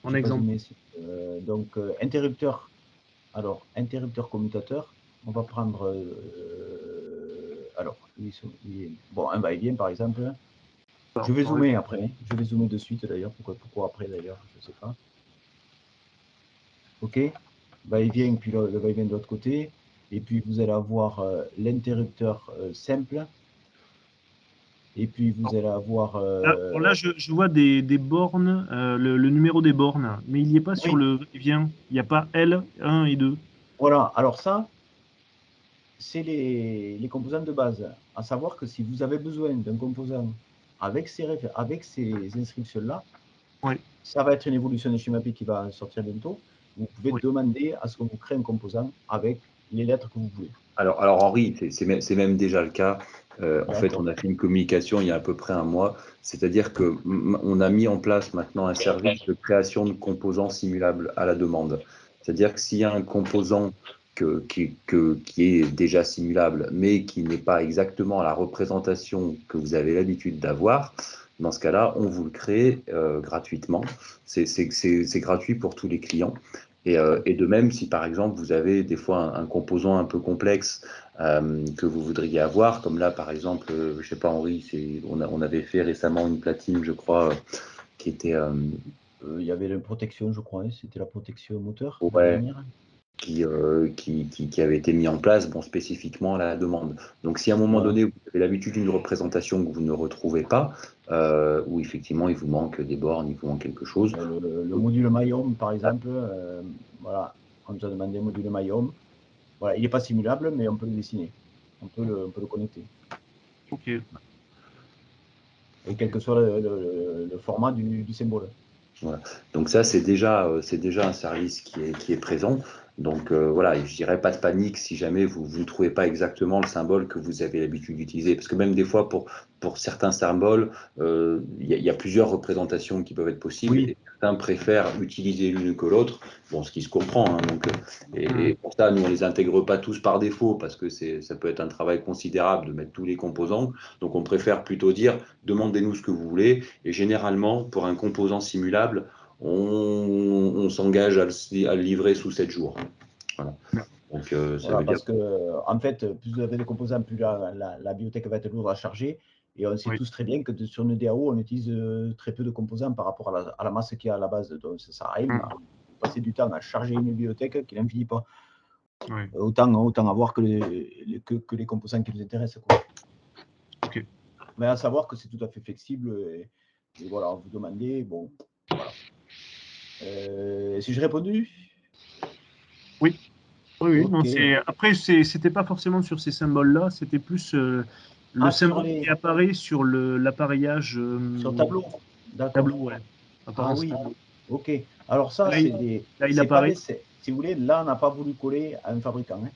en exemple. Pas zoomé, donc, interrupteur. Alors, interrupteur commutateur, on va prendre. Alors, bon, un va-et-vient, par exemple. Je vais zoomer après. Je vais zoomer de suite, d'ailleurs. Pourquoi après, d'ailleurs? Je ne sais pas. OK. Va-et-vient, puis le va-et-vient de l'autre côté. Et puis, vous allez avoir l'interrupteur simple. Et puis, vous allez avoir… Là, je vois des bornes, le numéro des bornes, mais il n'y est pas sur le va-et-vient. Il n'y a pas L1 et 2. Voilà. Alors ça, c'est les composants de base. À savoir que si vous avez besoin d'un composant avec ces inscriptions-là, ça va être une évolution de schéma-P qui va sortir bientôt. Vous pouvez demander à ce qu'on vous crée un composant avec les lettres que vous voulez. Alors Henri, c'est même déjà le cas. En fait, on a fait une communication il y a à peu près un mois, c'est-à-dire qu'on a mis en place maintenant un service de création de composants simulables à la demande. C'est-à-dire que s'il y a un composant qui est déjà simulable, mais qui n'est pas exactement la représentation que vous avez l'habitude d'avoir, dans ce cas-là, on vous le crée gratuitement. C'est gratuit pour tous les clients. Et de même, si par exemple vous avez des fois un composant un peu complexe que vous voudriez avoir, comme là par exemple, je ne sais pas Henri, on avait fait récemment une platine, je crois, qui était… il y avait la protection, je crois, c'était la protection moteur, ouais, la dernière. Qui avait été mis en place spécifiquement à la demande. Donc si à un moment donné vous avez l'habitude d'une représentation que vous ne retrouvez pas, ou effectivement il vous manque des bornes, il vous manque quelque chose. Le module Mayom, par exemple, voilà, on nous a demandé un module Mayom. Voilà, il n'est pas simulable, mais on peut le dessiner. On peut le connecter. OK. Et quel que soit le format du symbole. Voilà. Donc ça, c'est déjà un service qui est présent. Donc voilà, je dirais pas de panique si jamais vous ne trouvez pas exactement le symbole que vous avez l'habitude d'utiliser. Parce que même des fois, pour certains symboles, il y a plusieurs représentations qui peuvent être possibles. Oui. Et certains préfèrent utiliser l'une que l'autre. Bon, ce qui se comprend. Hein, donc, et pour ça, nous, on les intègre pas tous par défaut parce que ça peut être un travail considérable de mettre tous les composants. Donc, on préfère plutôt dire, demandez-nous ce que vous voulez. Et généralement, pour un composant simulable, on s'engage à le livrer sous 7 jours. Voilà. Donc, ça veut dire... Parce que, en fait, plus vous avez de composants, plus la bibliothèque va être lourde à charger. Et on sait tous très bien que sur une DAO, on utilise très peu de composants par rapport à la masse qu'il y a à la base. Donc, ça arrive à passer du temps à charger une bibliothèque qui n'en finit pas. Autant avoir que les composants qui nous intéressent. Quoi. Ok. Mais à savoir que c'est tout à fait flexible. Et voilà, vous demandez, bon, voilà. Si j'ai répondu? Oui. Oui. Okay. Non, après, c'était pas forcément sur ces symboles-là, c'était plus le symbole qui apparaît sur l'appareillage. Sur tableau. D'accord. Tableau, ouais. Ah oui. Tableau. Ok. Alors ça, là, il c'est pas apparaît. si vous voulez, là, on n'a pas voulu coller à un fabricant. Hein.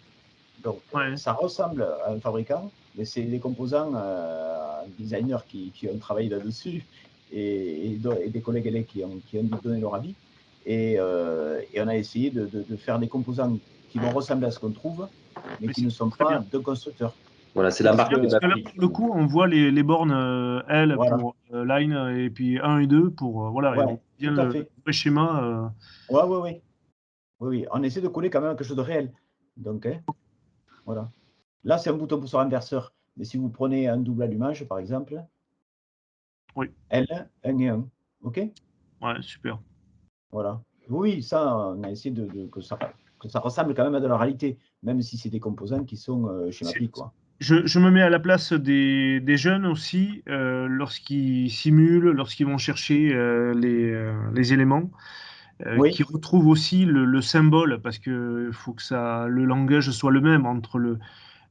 Donc, ça ressemble à un fabricant, mais c'est des composants designers qui ont travaillé là-dessus et des collègues qui ont donné leur avis. Et on a essayé de faire des composants qui vont ressembler à ce qu'on trouve, mais qui ne sont pas de constructeurs. Voilà, c'est la marque. Parce que là, pour le coup, on voit les bornes L pour line et puis 1 et 2 pour voilà, et on vient le vrai schéma. Oui, on essaie de coller quand même quelque chose de réel. Donc, voilà. Là, c'est un bouton poussoir inverseur. Mais si vous prenez un double allumage, par exemple, L, 1 et 1. OK? Ouais, super. Voilà. Oui, ça, on a essayé que ça ressemble quand même à de la réalité, même si c'est des composants qui sont schématiques. Quoi. Je me mets à la place des jeunes aussi, lorsqu'ils simulent, lorsqu'ils vont chercher les éléments, qui retrouvent aussi le symbole, parce qu'il faut que le langage soit le même entre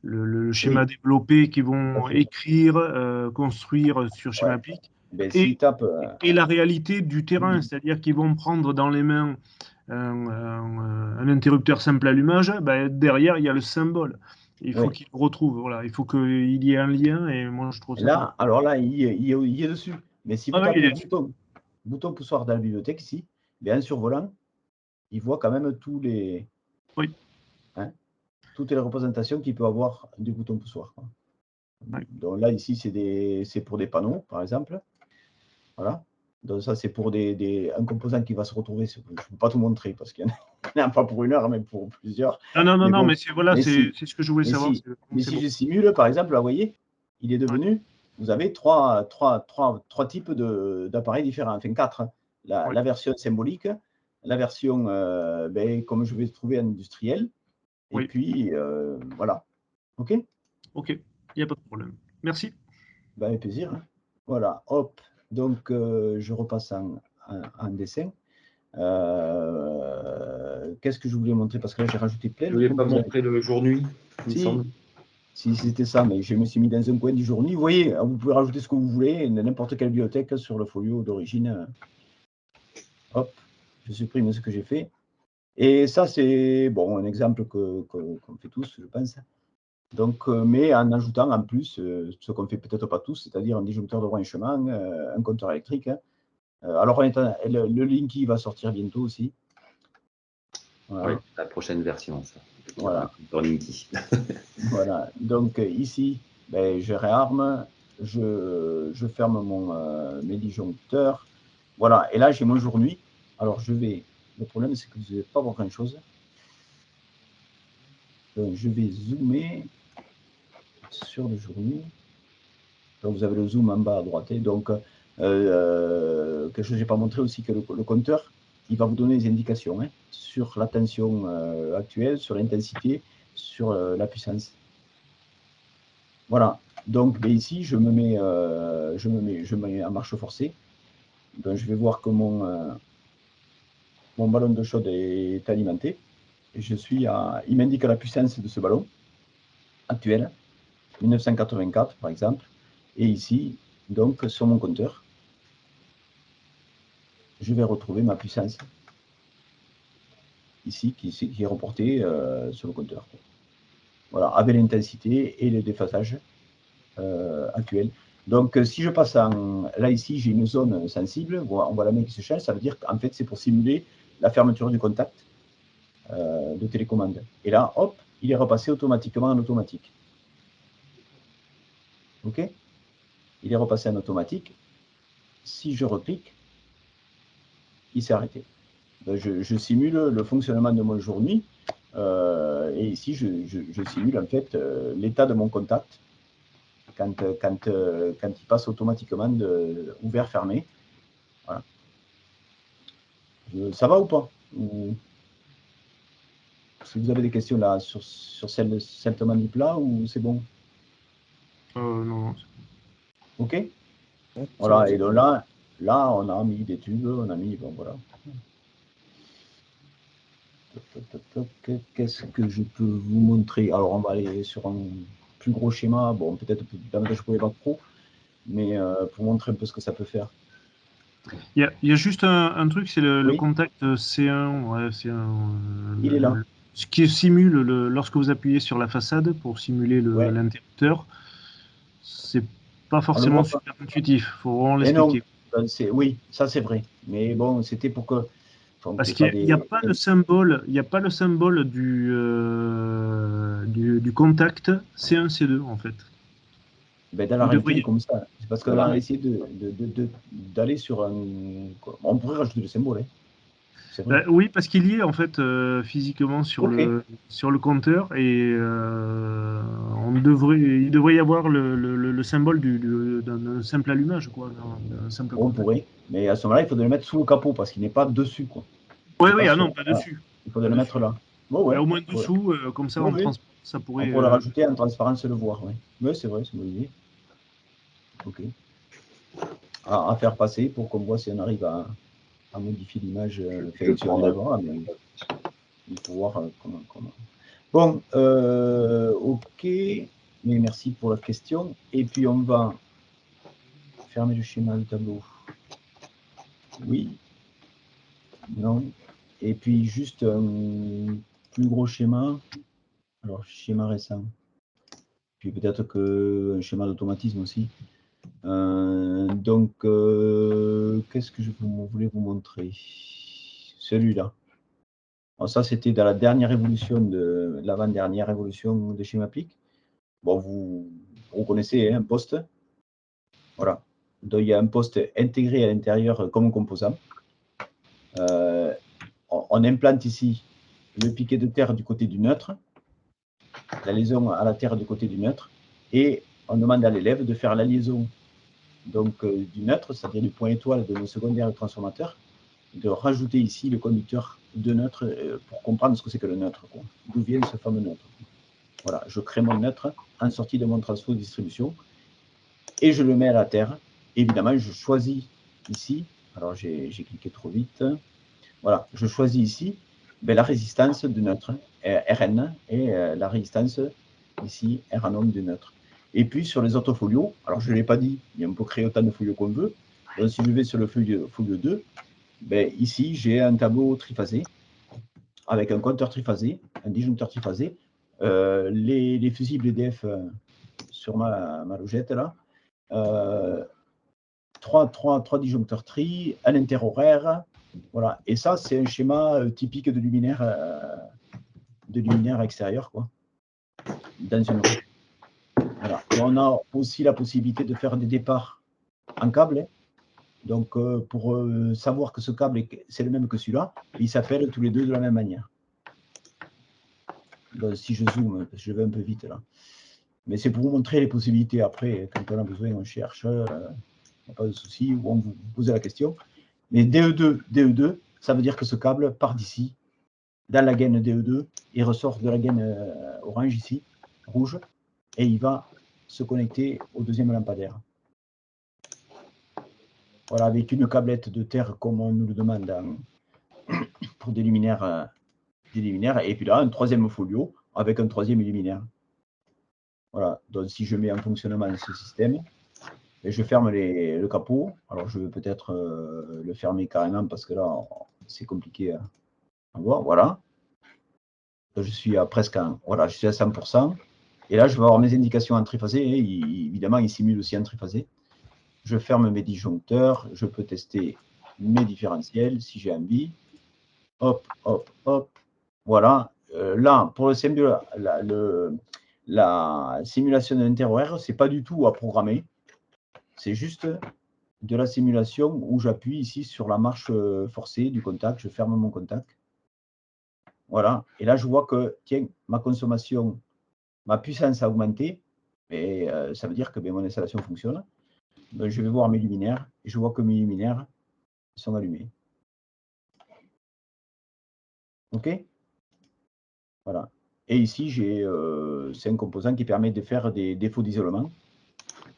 le schéma développé qu'ils vont écrire, construire sur Schemapic, et la réalité du terrain, c'est-à-dire qu'ils vont prendre dans les mains un interrupteur simple allumage, derrière il y a le symbole. Il faut qu'il le retrouve, voilà. Il faut qu'il y ait un lien, et moi je trouve ça. Là, alors là, il est dessus. Mais si vous tapez bouton poussoir dans la bibliothèque ici, bien survolant, il voit quand même tous les. Toutes les représentations qu'il peut avoir du bouton poussoir. Quoi. Donc là, ici, c'est pour des panneaux, par exemple. Voilà. Donc ça, c'est pour un composant qui va se retrouver. Je ne peux pas tout montrer parce qu'il n'y en a pas pour 1 heure, mais pour plusieurs. Non, mais c'est ce que je voulais savoir. Mais si je simule, par exemple, là, vous voyez, il est devenu, vous avez trois types d'appareils différents, enfin 4. Hein. La version symbolique, la version, comme je vais trouver industrielle, et puis, voilà. OK? OK, il n'y a pas de problème. Merci. Avec plaisir. Hein. Voilà, hop. Donc, je repasse en dessin. Qu'est-ce que je voulais montrer? Parce que là, j'ai rajouté plein de... Je ne voulais pas montrer le jour-nuit, il me semble. Si c'était ça, mais je me suis mis dans un coin du jour-nuit. Vous voyez, vous pouvez rajouter ce que vous voulez, n'importe quelle bibliothèque sur le folio d'origine. Hop, je supprime ce que j'ai fait. Et ça, c'est bon, un exemple qu'on fait tous, je pense. Donc, mais en ajoutant en plus ce qu'on ne fait peut-être pas tous, c'est-à-dire un disjoncteur de branchement, un compteur électrique. Hein. Alors, le Linky va sortir bientôt aussi. Voilà. Oui, la prochaine version, ça. Voilà. Linky. Voilà. Donc, ici, je réarme, je ferme mes disjoncteurs. Voilà. Et là, j'ai mon jour-nuit. Alors, le problème, c'est que vous n'allez pas voir grand-chose. Donc, je vais zoomer sur le jour-nuit. Donc, vous avez le zoom en bas à droite. Donc, quelque chose que je n'ai pas montré aussi, que le compteur, il va vous donner des indications sur la tension actuelle, sur l'intensité, sur la puissance. Voilà. Donc, ici, je me mets en marche forcée. Donc, je vais voir que mon ballon de chaude est alimenté. Il m'indique la puissance de ce ballon actuel, 1984 par exemple. Et ici, donc, sur mon compteur, je vais retrouver ma puissance. ici qui est reporté sur le compteur. Voilà, avec l'intensité et le déphasage actuel. Donc, si je passe en... Là, ici, j'ai une zone sensible. On voit la main qui se change. Ça veut dire qu'en fait, c'est pour simuler la fermeture du contact de télécommande. Et là, hop, il est repassé automatiquement en automatique. OK? Il est repassé en automatique. Si je reclique, il s'est arrêté. Donc, je simule le fonctionnement de mon jour-nuit. Et ici, je simule en fait l'état de mon contact quand il passe automatiquement de ouvert-fermé. Voilà. Ça va ou pas? Si vous avez des questions là sur cette manip-là, ou c'est bon? Non. OK? Voilà, et donc là, on a mis des tubes, on a mis, bon voilà. Qu'est-ce que je peux vous montrer? Alors, on va aller sur un plus gros schéma. Bon, peut-être davantage pour les bacs pro, mais pour montrer un peu ce que ça peut faire. Il y a juste un truc, c'est le contact C1. Ouais, il est là. Ce qui simule lorsque vous appuyez sur la façade pour simuler l'interrupteur. C'est pas forcément super intuitif. Il faut vraiment l'expliquer. Oui, ça c'est vrai. Mais bon, c'était pour que. Parce qu'il n'y a pas le symbole, du contact C1, C2 en fait. Ben, dans la réalité, comme ça. C'est parce qu'on a essayé d'aller sur un. On pourrait rajouter le symbole. Hein. Oui, parce qu'il y est en fait physiquement sur le compteur et il devrait y avoir le symbole d'un simple allumage, quoi. On pourrait, mais à ce moment-là, il faudrait le mettre sous le capot parce qu'il n'est pas dessus, quoi. Oui, non, pas dessus. Il faudrait le mettre là. Au moins dessous, comme ça, ça pourrait. On pourrait le rajouter en transparence et le voir, oui. Oui, c'est vrai, c'est une bonne idée. OK. À faire passer pour qu'on voit si on arrive à modifier l'image. Il faut voir comment. Bon, OK. Mais merci pour la question. Et puis, on va fermer le schéma du tableau. Oui. Non. Et puis, juste un plus gros schéma. Alors, schéma récent. Puis peut-être qu'un schéma d'automatisme aussi. Donc, qu'est-ce que je voulais vous montrer? Celui-là. Ça, c'était dans la dernière évolution, l'avant-dernière évolution de Schemaplic. Bon, vous reconnaissez un poste. Voilà. Donc, il y a un poste intégré à l'intérieur comme composant. On implante ici le piquet de terre du côté du neutre, la liaison à la terre du côté du neutre, et on demande à l'élève de faire la liaison donc, du neutre, c'est-à-dire du point étoile de nos secondaires et transformateurs, de rajouter ici le conducteur de neutre pour comprendre ce que c'est que le neutre, d'où vient ce fameux neutre. Voilà, je crée mon neutre en sortie de mon transpose distribution et je le mets à la terre. Évidemment, je choisis ici, alors j'ai cliqué trop vite, voilà, je choisis ici la résistance de neutre, Rn, et la résistance ici, Rn de neutre. Et puis sur les autres folios, alors je ne l'ai pas dit, mais on peut créer autant de folios qu'on veut. Donc si je vais sur le folio 2, ici j'ai un tableau triphasé avec un compteur triphasé, un disjoncteur triphasé, les fusibles EDF sur ma logette là, 3 disjoncteurs tri, un interhoraire, voilà. Et ça c'est un schéma typique de luminaire extérieur, quoi, dans une rue. Voilà. Et on a aussi la possibilité de faire des départs en câble. Hein. Donc, pour savoir que ce câble, c'est le même que celui-là, ils s'appellent tous les deux de la même manière. Donc, si je zoome, parce que je vais un peu vite là. Mais c'est pour vous montrer les possibilités après. Quand on a besoin, on cherche. Il n'y a pas de souci, ou on vous pose la question. Mais DE2, ça veut dire que ce câble part d'ici, dans la gaine DE2, il ressort de la gaine orange ici, rouge, et il va se connecter au deuxième lampadaire. Voilà, avec une câblette de terre comme on nous le demande pour des luminaires, et puis là, un troisième folio avec un troisième luminaire. Voilà, donc si je mets en fonctionnement ce système, et je ferme le capot. Alors je vais peut-être le fermer carrément parce que là, c'est compliqué à voir. Voilà, je suis à presque voilà, je suis à 100%. Et là, je vais avoir mes indications en triphasé. Évidemment, il simule aussi en triphasé. Je ferme mes disjoncteurs. Je peux tester mes différentiels si j'ai envie. Hop, hop, hop. Voilà. Là, pour le CM2, la simulation de l'interhoraire, ce n'est pas du tout à programmer. C'est juste de la simulation où j'appuie ici sur la marche forcée du contact. Je ferme mon contact. Voilà. Et là, je vois que, tiens, ma consommation, ma puissance a augmenté. Et ça veut dire que mon installation fonctionne. Je vais voir mes luminaires. Et je vois que mes luminaires sont allumés. OK? Voilà. Et ici, c'est un composant qui permet de faire des défauts d'isolement,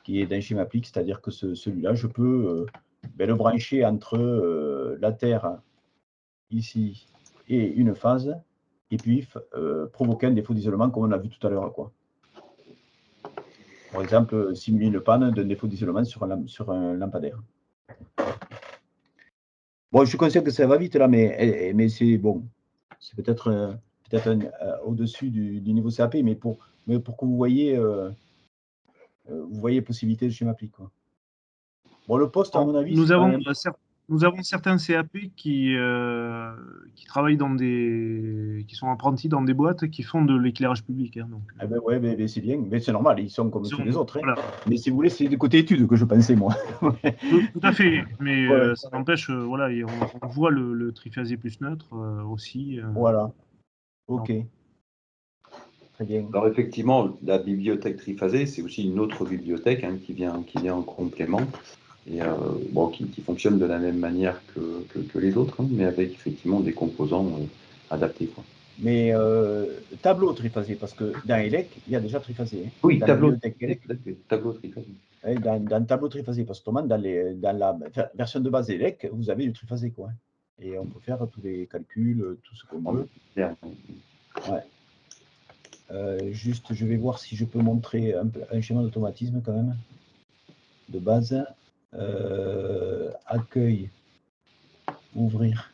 qui est d'un schéma applique, c'est-à-dire que celui-là, je peux le brancher entre la Terre, ici, et une phase, et puis provoquer un défaut d'isolement, comme on a vu tout à l'heure, quoi. Par exemple, simuler une panne d'un défaut d'isolement sur un lampadaire. Bon, je suis conscient que ça va vite, là, mais c'est bon. C'est peut-être au-dessus du niveau CAP, mais pour que vous voyez possibilité de schéma applique, quoi. Bon, le poste, à mon avis, nous avons certains CAP qui travaillent qui sont apprentis dans des boîtes qui font de l'éclairage public. Hein, donc. Ah ben ouais, mais c'est bien, mais c'est normal, ils sont comme tous les autres. Hein. Voilà. Mais si vous voulez, c'est du côté études que je pensais, moi. Tout à fait, mais ça n'empêche, voilà, on voit le triphasé plus neutre aussi. Voilà, ok. Très bien. Alors effectivement, la bibliothèque triphasée, c'est aussi une autre bibliothèque qui vient en complément et qui fonctionne de la même manière que les autres, mais avec effectivement des composants adaptés. Quoi. Mais tableau triphasé, parce que dans ELEC, il y a déjà triphasé. Hein. Oui, dans tableau triphasé. Dans tableau triphasé, parce que dans la version de base ELEC, vous avez du triphasé, quoi. Et on peut faire tous les calculs, tout ce qu'on veut. Ouais. Juste, je vais voir si je peux montrer un schéma d'automatisme quand même, de base. Accueil, ouvrir.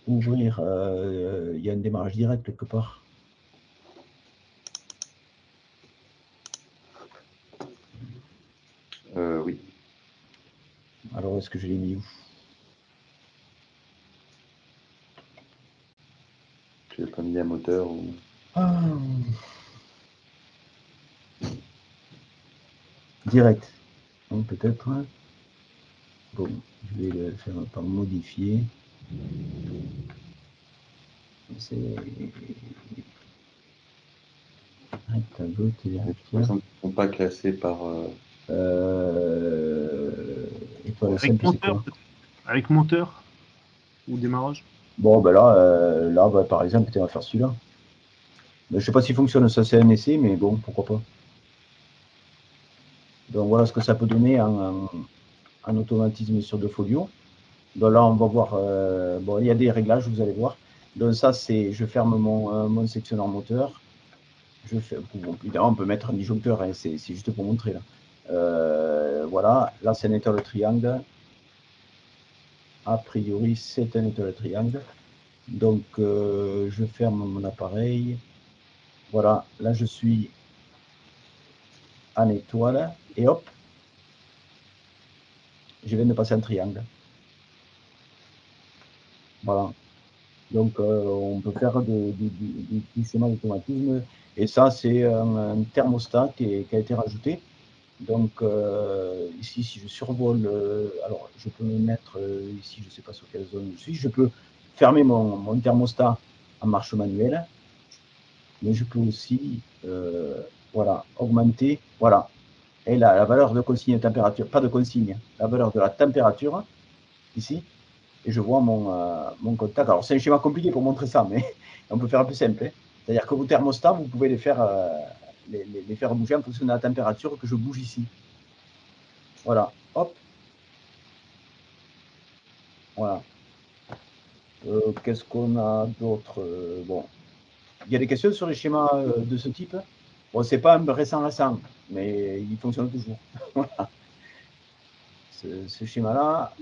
Ouvrir, il y a un démarrage direct quelque part. Oui. Alors, est-ce que je l'ai mis où? Tu n'as pas mis un moteur ou... Direct. Donc peut-être. Bon, je vais le faire par modifier. C'est un tableau Ils ne sont pas classés par... Avec moteur ou démarrage. Bon, ben là par exemple, on va faire celui-là. Je ne sais pas s'il fonctionne, ça c'est un essai, mais bon, pourquoi pas. Donc voilà ce que ça peut donner en automatisme sur 2 folios. Donc là, on va voir, bon, il y a des réglages, vous allez voir. Donc ça, c'est, je ferme mon sectionneur moteur. Bon, évidemment, on peut mettre un disjoncteur, hein, c'est juste pour montrer là. Voilà, là c'est un étoile triangle. A priori, c'est un étoile triangle. Donc, je ferme mon appareil. Voilà, là je suis en étoile et hop, je viens de passer en triangle. Voilà. Donc, on peut faire du schéma d'automatisme. Et ça, c'est un thermostat qui a été rajouté. Donc, ici, si je survole, alors je peux me mettre ici, je ne sais pas sur quelle zone je suis, je peux fermer mon thermostat en marche manuelle. Mais je peux aussi, voilà, augmenter, voilà. Et la valeur de consigne de température, pas de consigne, la valeur de la température, ici. Et je vois mon contact. Alors, c'est un schéma compliqué pour montrer ça, mais on peut faire un peu simple. Hein. C'est-à-dire que vos thermostats, vous pouvez les faire bouger en fonction de la température que je bouge ici. Voilà, hop. Voilà. Qu'est-ce qu'on a d'autre? Bon, il y a des questions sur les schémas de ce type. Bon, c'est pas un récent, mais il fonctionne toujours. Voilà. Ce schéma-là,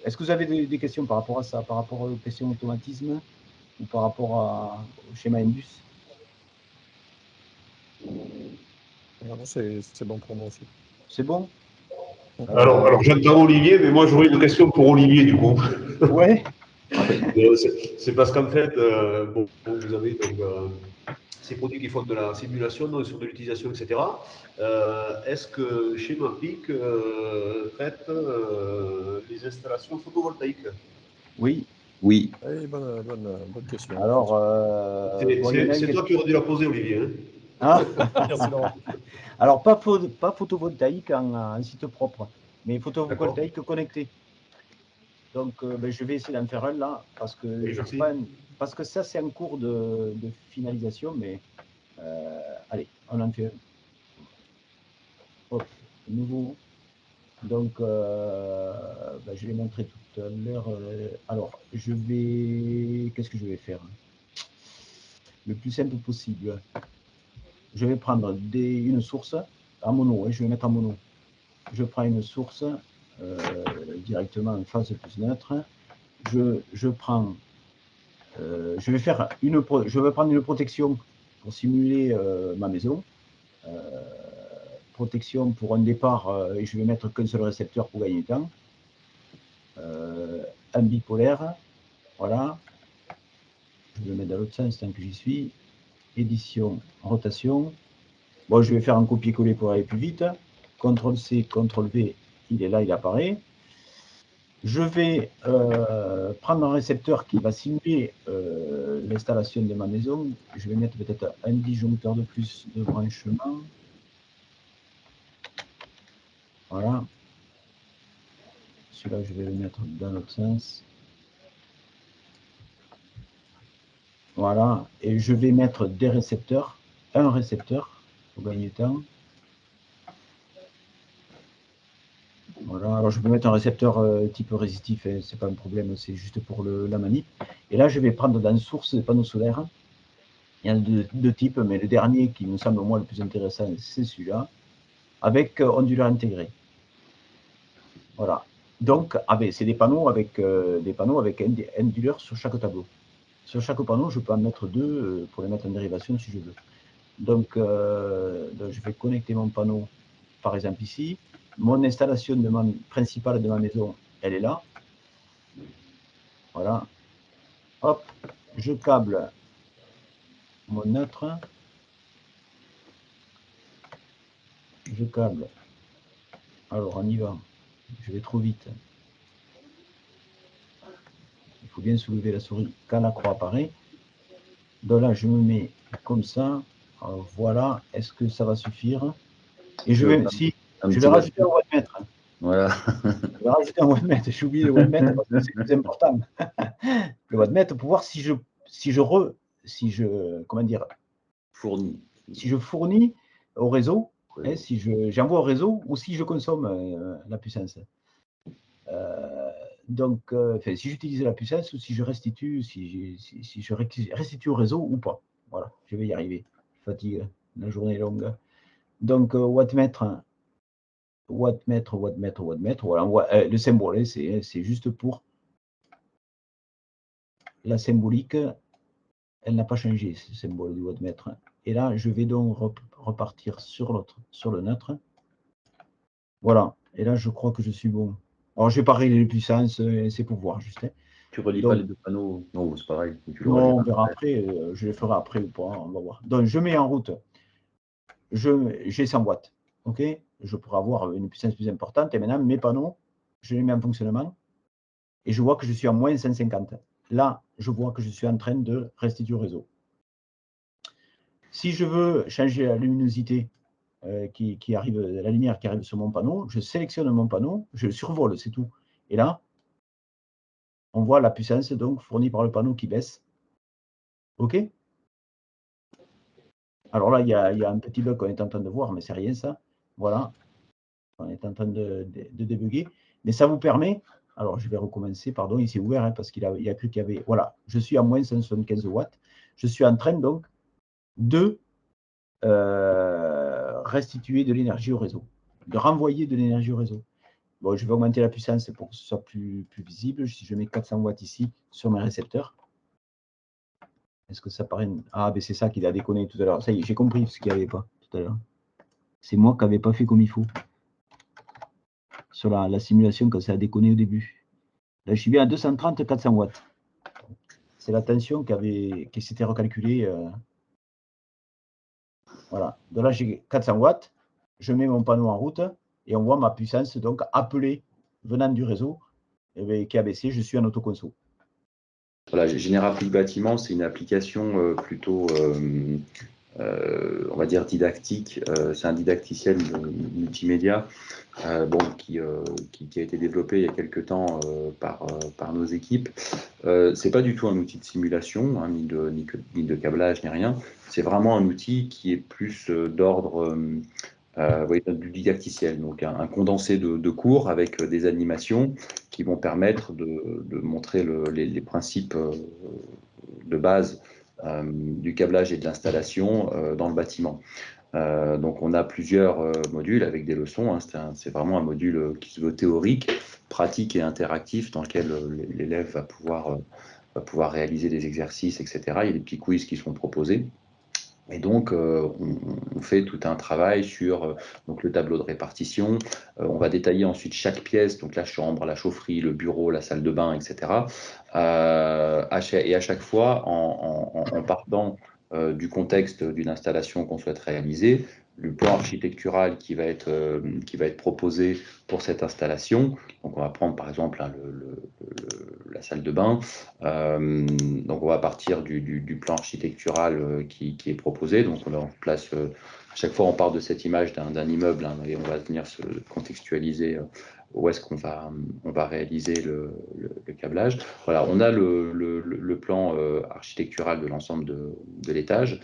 Est-ce que vous avez des questions par rapport à ça, par rapport aux questions automatisme ou par rapport au schéma Indus? C'est bon pour moi aussi. C'est bon? Alors j'entends Olivier, mais moi j'aurais une question pour Olivier du coup. Ouais. C'est parce qu'en fait, bon, vous avez donc ces produits qui font de la simulation, donc sur de l'utilisation, etc. Est-ce que chez Mapic traite les installations photovoltaïques? Oui. Oui. Oui, bonne question. Alors, c'est toi qui aurais dû la poser, Olivier. Hein. Merci, Laurent. Alors, pas photovoltaïque en site propre, mais photovoltaïque connecté. Donc, je vais essayer d'en faire un là, parce que ça, c'est en cours de finalisation, mais allez, on en fait un. Hop, nouveau. Donc, je l'ai montré tout à l'heure. Alors, qu'est-ce que je vais faire? Le plus simple possible. Je vais prendre une source en mono, je vais mettre en mono. Je prends une source directement en phase plus neutre. Je prends, je vais prendre une protection pour simuler ma maison. Protection pour un départ, et je vais mettre qu'un seul récepteur pour gagner du temps. Un bipolaire, voilà. Je vais le mettre dans l'autre sens tant que j'y suis. Édition, rotation. Bon, je vais faire un copier-coller pour aller plus vite. CTRL-C, CTRL-V, il est là, il apparaît. Je vais prendre un récepteur qui va simuler l'installation de ma maison. Je vais mettre peut-être un disjoncteur de plus de branchement. Voilà. Celui-là, je vais le mettre dans l'autre sens. Voilà. Et je vais mettre des récepteurs. Un récepteur pour gagner du temps. Voilà, alors je peux mettre un récepteur type résistif, hein, c'est pas un problème, c'est juste pour la manip. Et là, je vais prendre dans source des panneaux solaires. Il y en a deux types, mais le dernier qui me semble moi le plus intéressant, c'est celui-là, avec onduleur intégré. Voilà. Donc, c'est des panneaux avec onduleur sur chaque tableau. Sur chaque panneau, je peux en mettre deux pour les mettre en dérivation si je veux. Donc je vais connecter mon panneau, par exemple ici. Mon installation principale de ma maison, elle est là. Voilà. Hop, je câble mon neutre. Je câble. Alors, on y va. Je vais trop vite. Il faut bien soulever la souris quand la croix apparaît. Donc là, je me mets comme ça. Alors, voilà. Est-ce que ça va suffire? Et je vais rajouter un wattmètre. Voilà. Je vais rajouter un wattmètre. J'ai oublié le wattmètre parce que c'est le plus important. Le wattmètre pour voir si je fournis au réseau, hein, si j'envoie au réseau ou si je consomme la puissance. Donc, si j'utilise la puissance ou si je restitue, si je restitue au réseau ou pas. Voilà, je vais y arriver. Fatigue, la journée est longue. Donc, wattmètre. Voilà, le symbole, c'est juste pour la symbolique. Elle n'a pas changé, ce symbole du wattmètre. Et là, je vais donc repartir sur le neutre. Voilà. Et là, je crois que je suis bon. Alors, je vais pas régler les puissances, c'est pour voir, juste. Tu relis pas les deux panneaux? Non, c'est pareil. Non, on verra après. Je les ferai après ou pas, on va voir. Donc, je mets en route. J'ai 100 watts. OK? Je pourrais avoir une puissance plus importante. Et maintenant, mes panneaux, je les mets en fonctionnement. Et je vois que je suis à moins 150. Là, je vois que je suis en train de restituer au réseau. Si je veux changer la luminosité qui arrive, la lumière qui arrive sur mon panneau, je sélectionne mon panneau, je le survole, c'est tout. Et là, on voit la puissance donc fournie par le panneau qui baisse. OK? Alors là, il y a un petit bug qu'on est en train de voir, mais c'est rien ça. Voilà. On est en train de débugger. Mais ça vous permet, alors je vais recommencer, pardon, il s'est ouvert hein, parce qu'il a cru qu'il y avait, voilà, je suis à moins 175 watts. Je suis en train donc de restituer de l'énergie au réseau, de renvoyer de l'énergie au réseau. bon, je vais augmenter la puissance pour que ce soit plus visible. Si je mets 400 watts ici sur mes récepteurs, est-ce que ça paraît... Ah, ben c'est ça qu'il a déconné tout à l'heure. Ça y est, j'ai compris ce qu'il n'y avait pas tout à l'heure. C'est moi qui n'avais pas fait comme il faut. Sur la simulation, quand ça a déconné au début. Là, je suis bien à 230, 400 watts. C'est la tension qui s'était recalculée. Voilà. Donc là, j'ai 400 watts. Je mets mon panneau en route et on voit ma puissance donc appelée venant du réseau qui a baissé. Je suis en autoconso. Voilà, Générapplique Bâtiment, c'est une application plutôt, on va dire, didactique. C'est un didacticiel multimédia qui a été développé il y a quelques temps par nos équipes. C'est pas du tout un outil de simulation, hein, ni de câblage, ni rien. C'est vraiment un outil qui est plus d'ordre du didacticiel, donc un condensé de cours avec des animations qui vont permettre de montrer les principes de base du câblage et de l'installation dans le bâtiment. Donc on a plusieurs modules avec des leçons, hein. C'est vraiment un module qui se veut théorique, pratique et interactif dans lequel l'élève va pouvoir réaliser des exercices, etc. Il y a des petits quiz qui sont proposés. Et donc, on fait tout un travail sur donc le tableau de répartition. On va détailler ensuite chaque pièce, donc la chambre, la chaufferie, le bureau, la salle de bain, etc. Et à chaque fois, en partant du contexte d'une installation qu'on souhaite réaliser, le plan architectural qui va être proposé pour cette installation. Donc, on va prendre par exemple la salle de bain. Donc, on va partir du plan architectural qui est proposé. Donc, on place, à chaque fois, on part de cette image d'un immeuble, hein, et on va venir se contextualiser où est-ce qu'on va réaliser le câblage. Voilà, on a le plan architectural de l'ensemble de l'étage.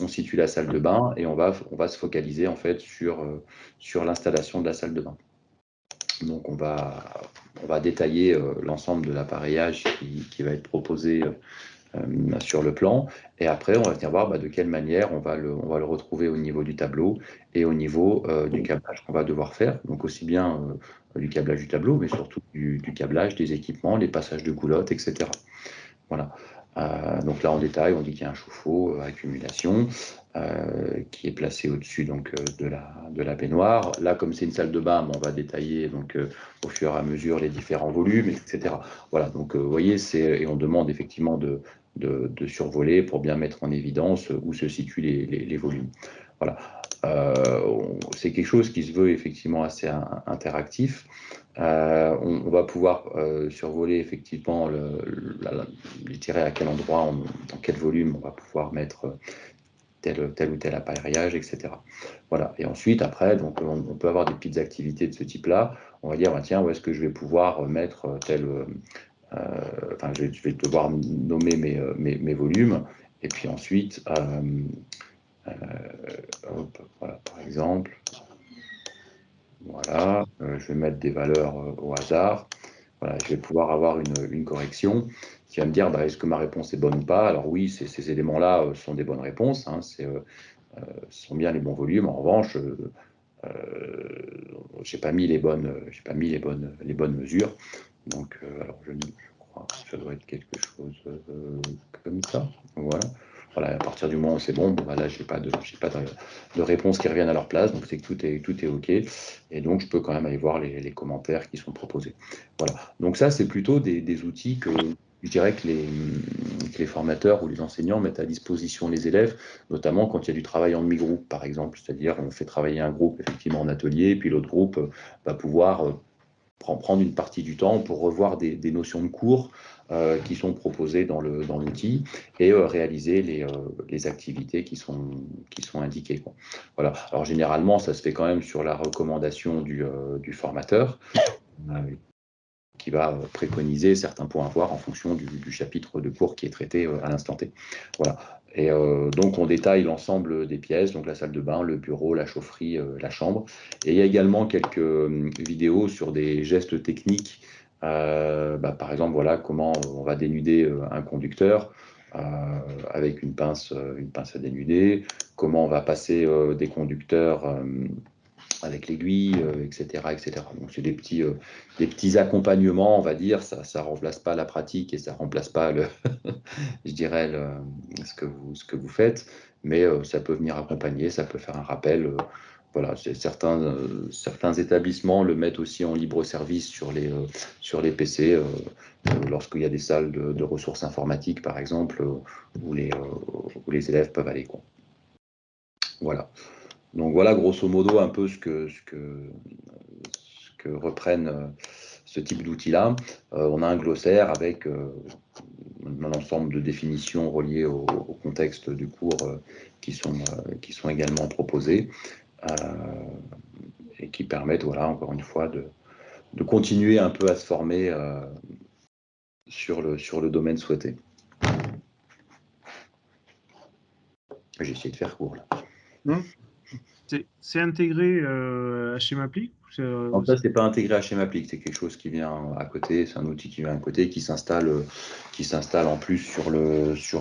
On situe la salle de bain et on va se focaliser en fait sur l'installation de la salle de bain. Donc on va détailler l'ensemble de l'appareillage qui va être proposé sur le plan, et après on va venir voir de quelle manière on va le retrouver au niveau du tableau et au niveau du câblage qu'on va devoir faire, donc aussi bien du câblage du tableau, mais surtout du câblage des équipements, les passages de coulottes, etc. Voilà. Donc là en détail, on dit qu'il y a un chauffe-eau accumulation qui est placé au-dessus donc de la baignoire. Là, comme c'est une salle de bain, on va détailler donc au fur et à mesure les différents volumes, etc. Voilà. Donc vous voyez, et on demande effectivement de survoler pour bien mettre en évidence où se situent les volumes. Voilà. C'est quelque chose qui se veut effectivement assez interactif. On va pouvoir survoler effectivement les tirer à quel endroit, dans quel volume on va pouvoir mettre tel ou tel appareillage, etc. Voilà. Et ensuite, après, donc, on peut avoir des petites activités de ce type-là. On va dire, tiens, où est-ce que je vais pouvoir mettre tel... je vais devoir nommer mes volumes. Et puis ensuite, voilà, par exemple, voilà, je vais mettre des valeurs au hasard. Voilà, je vais pouvoir avoir une correction qui va me dire est-ce que ma réponse est bonne ou pas. Alors oui, ces éléments-là sont des bonnes réponses, hein, ce sont bien les bons volumes. En revanche, j'ai pas mis les bonnes mesures. Donc, alors je crois que ça doit être quelque chose comme ça. Voilà. Voilà, à partir du moment où c'est bon, là, j'ai pas de réponses qui reviennent à leur place, donc c'est que tout est OK. Et donc, je peux quand même aller voir les commentaires qui sont proposés. Voilà. Donc ça, c'est plutôt des outils que je dirais que les formateurs ou les enseignants mettent à disposition les élèves, notamment quand il y a du travail en demi-groupe, par exemple. C'est-à-dire, on fait travailler un groupe effectivement en atelier, puis l'autre groupe va pouvoir prendre une partie du temps pour revoir des notions de cours qui sont proposées dans l'outil et réaliser les activités qui sont indiquées, quoi. Voilà. Alors généralement, ça se fait quand même sur la recommandation du formateur qui va préconiser certains points à voir en fonction du chapitre de cours qui est traité à l'instant T. Voilà. Et donc, on détaille l'ensemble des pièces, donc la salle de bain, le bureau, la chaufferie, la chambre. Et il y a également quelques vidéos sur des gestes techniques. Par exemple, voilà comment on va dénuder un conducteur avec une pince à dénuder, comment on va passer des conducteurs avec l'aiguille, etc., etc. Donc, c'est des petits accompagnements, on va dire. Ça ne remplace pas la pratique et ça ne remplace pas, je dirais, ce que vous faites. Mais ça peut venir accompagner, ça peut faire un rappel. Voilà, certains établissements le mettent aussi en libre service sur les PC, lorsqu'il y a des salles de ressources informatiques, par exemple, où les élèves peuvent aller, quoi. Voilà. Donc voilà, grosso modo, un peu ce que reprennent ce type d'outils-là. On a un glossaire avec un ensemble de définitions reliées au contexte du cours qui sont également proposées et qui permettent, voilà, encore une fois, de continuer un peu à se former sur le domaine souhaité. J'ai essayé de faire court, là. C'est intégré à Schemappli? En fait, c'est pas intégré à Schemappli, c'est quelque chose qui vient à côté, c'est un outil qui vient à côté, qui s'installe en plus sur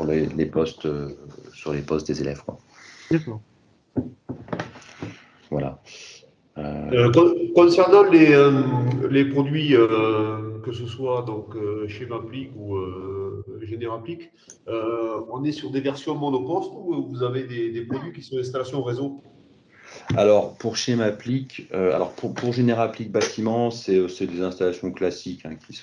les postes, des élèves, quoi. D'accord. Voilà. Concernant les produits, que ce soit donc Schemappli ou Généraplique, on est sur des versions monoposte ou vous avez des produits qui sont installation réseau? Alors, pour Schemappli, pour Généraplique bâtiment, c'est des installations classiques, hein, qui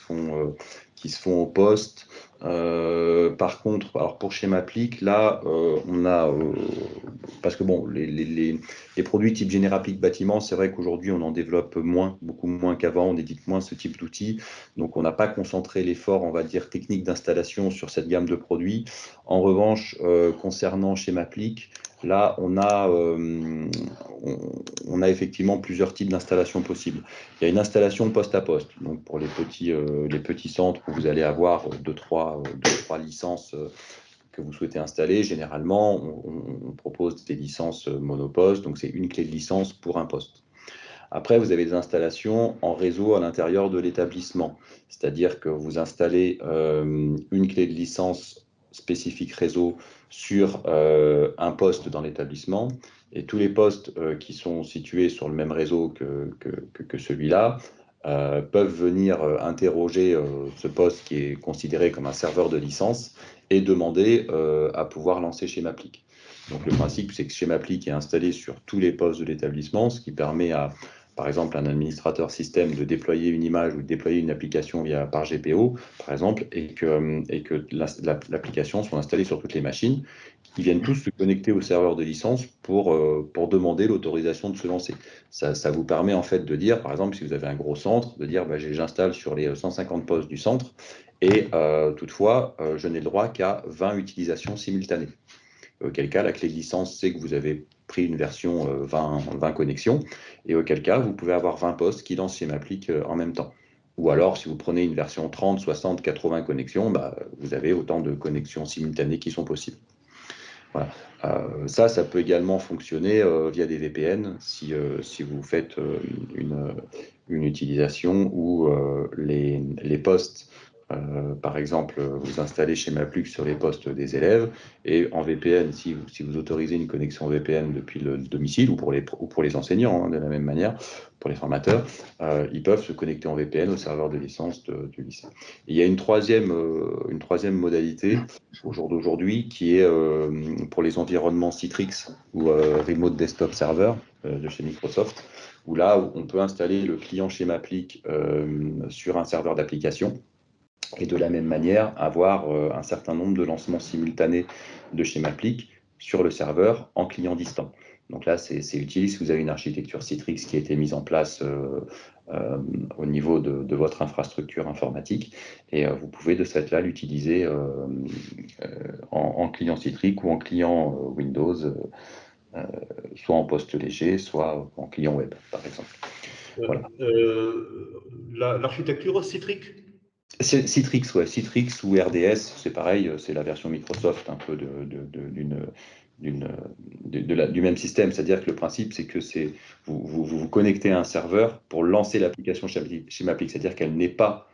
se font au poste. Par contre, alors pour Schemappli, là, on a, parce que bon, les produits type Généraplique bâtiment, c'est vrai qu'aujourd'hui, on en développe beaucoup moins qu'avant, on édite moins ce type d'outils. Donc, on n'a pas concentré l'effort, on va dire, technique d'installation sur cette gamme de produits. En revanche, concernant Schemappli, là, on a effectivement plusieurs types d'installations possibles. Il y a une installation poste à poste, donc pour les petits centres où vous allez avoir deux, trois licences que vous souhaitez installer. Généralement, on propose des licences monoposte, donc c'est une clé de licence pour un poste. Après, vous avez des installations en réseau à l'intérieur de l'établissement, c'est-à-dire que vous installez une clé de licence spécifique réseau sur un poste dans l'établissement, et tous les postes qui sont situés sur le même réseau que celui-là peuvent venir interroger ce poste qui est considéré comme un serveur de licence et demander à pouvoir lancer Schemappli. Donc le principe, c'est que Schemappli est installé sur tous les postes de l'établissement, ce qui permet à, par exemple, un administrateur système de déployer une image ou de déployer une application par GPO, par exemple, et que l'application soit installée sur toutes les machines, qui viennent tous se connecter au serveur de licence pour demander l'autorisation de se lancer. Ça vous permet en fait de dire, par exemple, si vous avez un gros centre, de dire j'installe sur les 150 postes du centre, et toutefois, je n'ai le droit qu'à 20 utilisations simultanées. Auquel cas, la clé de licence sait que vous avez pris une version 20 connexions, et auquel cas, vous pouvez avoir 20 postes qui lancent Schemappli en même temps. Ou alors, si vous prenez une version 30, 60, 80 connexions, vous avez autant de connexions simultanées qui sont possibles. Voilà. Ça peut également fonctionner via des VPN si vous faites une utilisation où les postes, par exemple, vous installez Schemappli sur les postes des élèves, et en VPN, si vous autorisez une connexion VPN depuis le domicile, ou pour les enseignants, hein, de la même manière, pour les formateurs, ils peuvent se connecter en VPN au serveur de licence du lycée. Et il y a une troisième modalité au jour d'aujourd'hui qui est pour les environnements Citrix ou Remote Desktop Server de chez Microsoft, où là, on peut installer le client Schemappli sur un serveur d'application, et de la même manière avoir un certain nombre de lancements simultanés de Schemappli sur le serveur en client distant. Donc là, c'est utile si vous avez une architecture Citrix qui a été mise en place au niveau de votre infrastructure informatique, et vous pouvez de cette là l'utiliser en client Citrix ou en client Windows, soit en poste léger, soit en client web, par exemple. Voilà. L'architecture Citrix? Citrix, ouais, Citrix ou RDS, c'est pareil, c'est la version Microsoft un peu du même système. C'est-à-dire que le principe, c'est que vous connectez à un serveur pour lancer l'application Schemappli, c'est-à-dire qu'elle n'est pas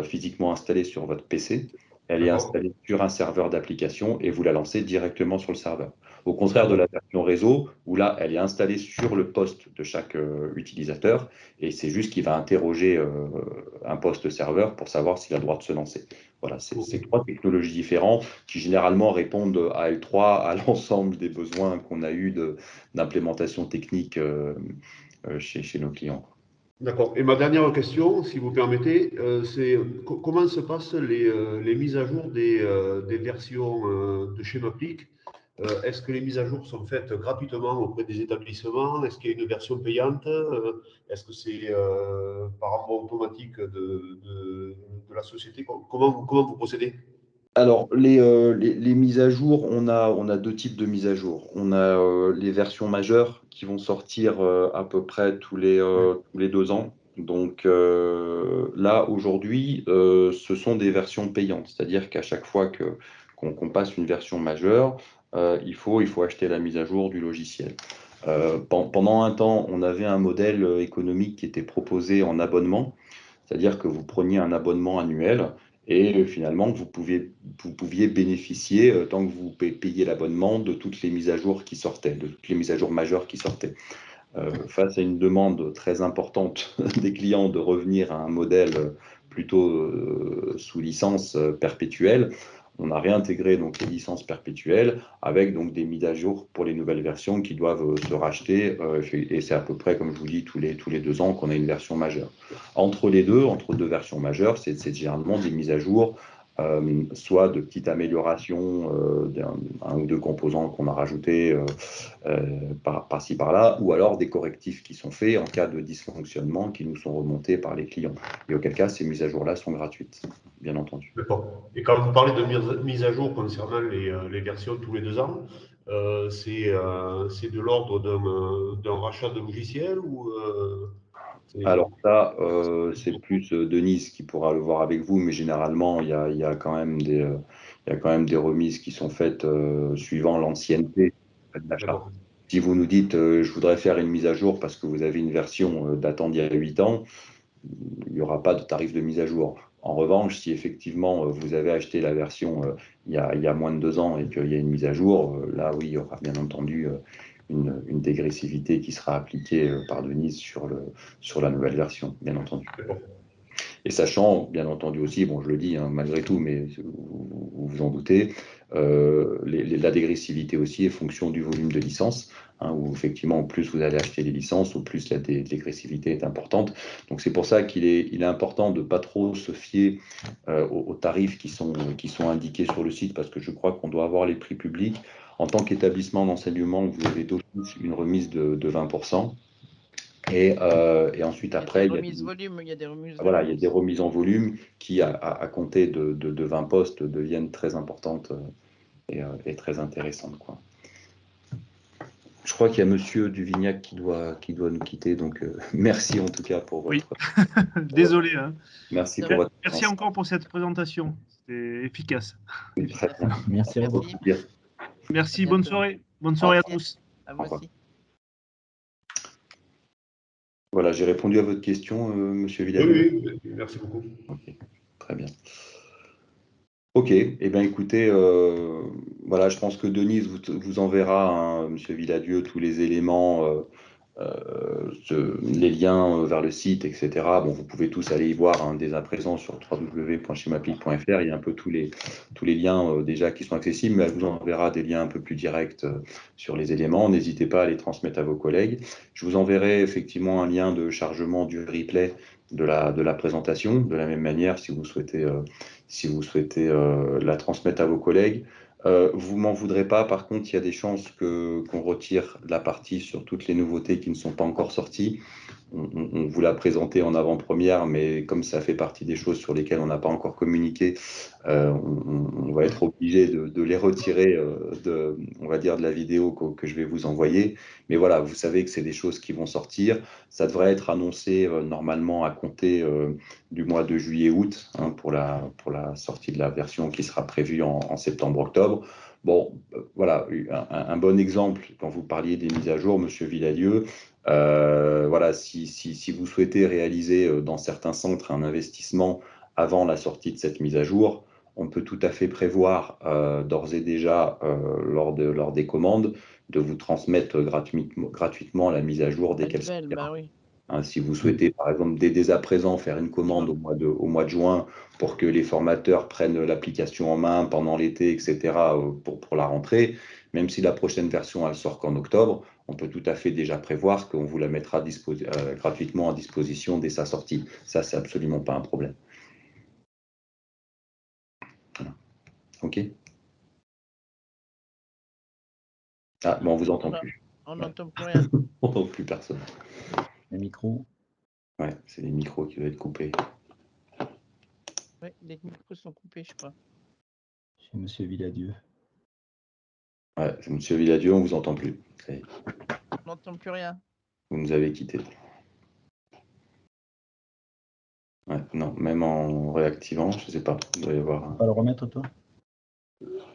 physiquement installée sur votre PC, Elle est installée sur un serveur d'application et vous la lancez directement sur le serveur. Au contraire de la version réseau, où là, elle est installée sur le poste de chaque utilisateur et c'est juste qu'il va interroger un poste serveur pour savoir s'il a le droit de se lancer. Voilà, c'est 3 technologies différentes qui généralement répondent à L3, à l'ensemble des besoins qu'on a eu d'implémentation technique chez nos clients. D'accord. Et ma dernière question, si vous permettez, c'est comment se passent les mises à jour des versions de Schemaplic? Est-ce que les mises à jour sont faites gratuitement auprès des établissements? Est-ce qu'il y a une version payante? Est-ce que c'est par envoi automatique de la société? Comment vous procédez? Alors, les mises à jour, on a 2 types de mises à jour. On a les versions majeures qui vont sortir à peu près tous les 2 ans. Donc là, aujourd'hui, ce sont des versions payantes. C'est-à-dire qu'à chaque fois qu'on passe une version majeure, il faut acheter la mise à jour du logiciel. Pendant un temps, on avait un modèle économique qui était proposé en abonnement. C'est-à-dire que vous preniez un abonnement annuel et finalement, vous pouviez bénéficier, tant que vous payiez l'abonnement, de toutes les mises à jour qui sortaient, de toutes les mises à jour majeures qui sortaient. Face à une demande très importante des clients de revenir à un modèle plutôt sous licence perpétuelle, on a réintégré donc les licences perpétuelles avec donc des mises à jour pour les nouvelles versions qui doivent se racheter et c'est à peu près, comme je vous dis, tous les 2 ans qu'on a une version majeure. Entre deux versions majeures, c'est généralement des mises à jour, soit de petites améliorations d'un ou 2 composants qu'on a rajoutés par-ci par-là, ou alors des correctifs qui sont faits en cas de dysfonctionnement qui nous sont remontés par les clients. Et auquel cas, ces mises à jour-là sont gratuites, bien entendu. D'accord. Et quand vous parlez de mise à jour concernant les versions tous les 2 ans, c'est de l'ordre d'un rachat de logiciel ou Alors ça, c'est plus Denise qui pourra le voir avec vous, mais généralement, il y a quand même des remises qui sont faites suivant l'ancienneté de l'achat. D'accord. Si vous nous dites je voudrais faire une mise à jour parce que vous avez une version datant d'il y a 8 ans, il n'y aura pas de tarif de mise à jour. En revanche, si effectivement vous avez acheté la version il y a moins de 2 ans et qu'il y a une mise à jour, là oui, il y aura bien entendu une dégressivité qui sera appliquée par Denise sur la nouvelle version, bien entendu. Et sachant, bien entendu aussi, bon, je le dis malgré tout, mais vous vous en doutez, la dégressivité aussi est fonction du volume de licence, où effectivement, au plus vous allez acheter les licences, au plus la dégressivité est importante. Donc c'est pour ça qu'il est important de ne pas trop se fier aux tarifs qui sont indiqués sur le site, parce que je crois qu'on doit avoir les prix publics. En tant qu'établissement d'enseignement, vous avez d'office une remise de 20%. Et ensuite, après, il y a des remises en volume qui, à compter de 20 postes, deviennent très importantes et très intéressantes, quoi. Je crois qu'il y a Monsieur Duvignac qui doit nous quitter, donc merci en tout cas pour votre... Oui, désolé. Hein. Merci pour votre... Merci encore pour cette présentation, c'était efficace. Très bien. Merci à vous. Merci, bonne soirée. Bonne soirée à tous. À vous aussi. Voilà, j'ai répondu à votre question, Monsieur Villaleux. Oui, merci beaucoup. Ok, très bien. Ok, eh bien écoutez, voilà, je pense que Denise vous enverra, Monsieur Villadieu, tous les éléments, les liens vers le site, etc. Bon, vous pouvez tous aller y voir dès à présent sur www.schemaplic.fr. Il y a un peu tous les liens déjà qui sont accessibles, mais elle vous enverra des liens un peu plus directs sur les éléments. N'hésitez pas à les transmettre à vos collègues. Je vous enverrai effectivement un lien de chargement du replay de la présentation, de la même manière si vous souhaitez la transmettre à vos collègues. Vous m'en voudrez pas, par contre, il y a des chances qu'on retire la partie sur toutes les nouveautés qui ne sont pas encore sorties. On vous l'a présenté en avant-première, mais comme ça fait partie des choses sur lesquelles on n'a pas encore communiqué, on va être obligé de les retirer on va dire, de la vidéo que je vais vous envoyer. Mais voilà, vous savez que c'est des choses qui vont sortir. Ça devrait être annoncé normalement à compter du mois de juillet-août pour la sortie de la version qui sera prévue en septembre-octobre. Bon, voilà, un bon exemple, quand vous parliez des mises à jour, Monsieur Villalieu, voilà, si vous souhaitez réaliser dans certains centres un investissement avant la sortie de cette mise à jour, on peut tout à fait prévoir d'ores et déjà, lors des commandes, de vous transmettre gratuitement la mise à jour dès qu'elle sortira. Bah oui. Hein, si vous souhaitez, par exemple, dès à présent, faire une commande au mois de juin pour que les formateurs prennent l'application en main pendant l'été, etc., pour la rentrée, même si la prochaine version, elle sort qu'en octobre, on peut tout à fait déjà prévoir qu'on vous la mettra gratuitement à disposition dès sa sortie. Ça, c'est absolument pas un problème. Voilà. OK. Ah, bon, on vous entend plus. On n'entend plus rien. On n'entend plus personne. Le micro. Ouais, c'est les micros qui doivent être coupés. Oui, les micros sont coupés, je crois. C'est Monsieur Villadieu. Ouais, c'est Monsieur Villadieu, on ne vous entend plus. On n'entend plus rien. Vous nous avez quittés. Ouais, non, même en réactivant, je ne sais pas. Il doit y avoir. Tu vas le remettre, toi?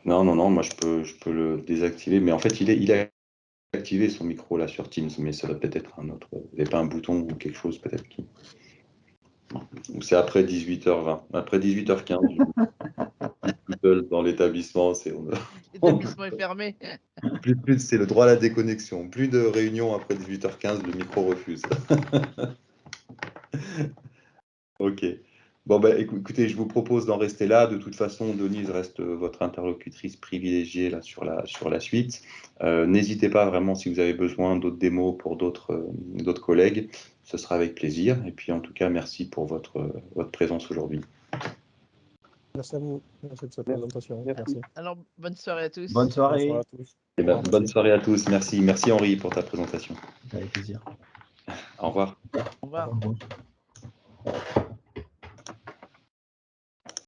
Non, moi je peux le désactiver, mais en fait il a activé son micro là sur Teams, mais ça doit peut-être être un autre. Vous n'avez pas un bouton ou quelque chose peut-être qui. C'est après 18h20, après 18h15. Tout seul dans l'établissement, L'établissement est fermé. Plus, c'est le droit à la déconnexion. Plus de réunions après 18h15, le micro refuse. Ok. Bon, bah, écoutez, je vous propose d'en rester là. De toute façon, Denise reste votre interlocutrice privilégiée là, sur la suite. N'hésitez pas vraiment si vous avez besoin d'autres démos pour d'autres collègues. Ce sera avec plaisir. Et puis, en tout cas, merci pour votre présence aujourd'hui. Merci à vous. Merci de cette présentation. Merci. Alors, bonne soirée à tous. Bonne soirée. Bonsoir à tous. Eh ben, bonne soirée à tous. Merci. Merci Henri pour ta présentation. Avec plaisir. Au revoir. Au revoir. Au revoir.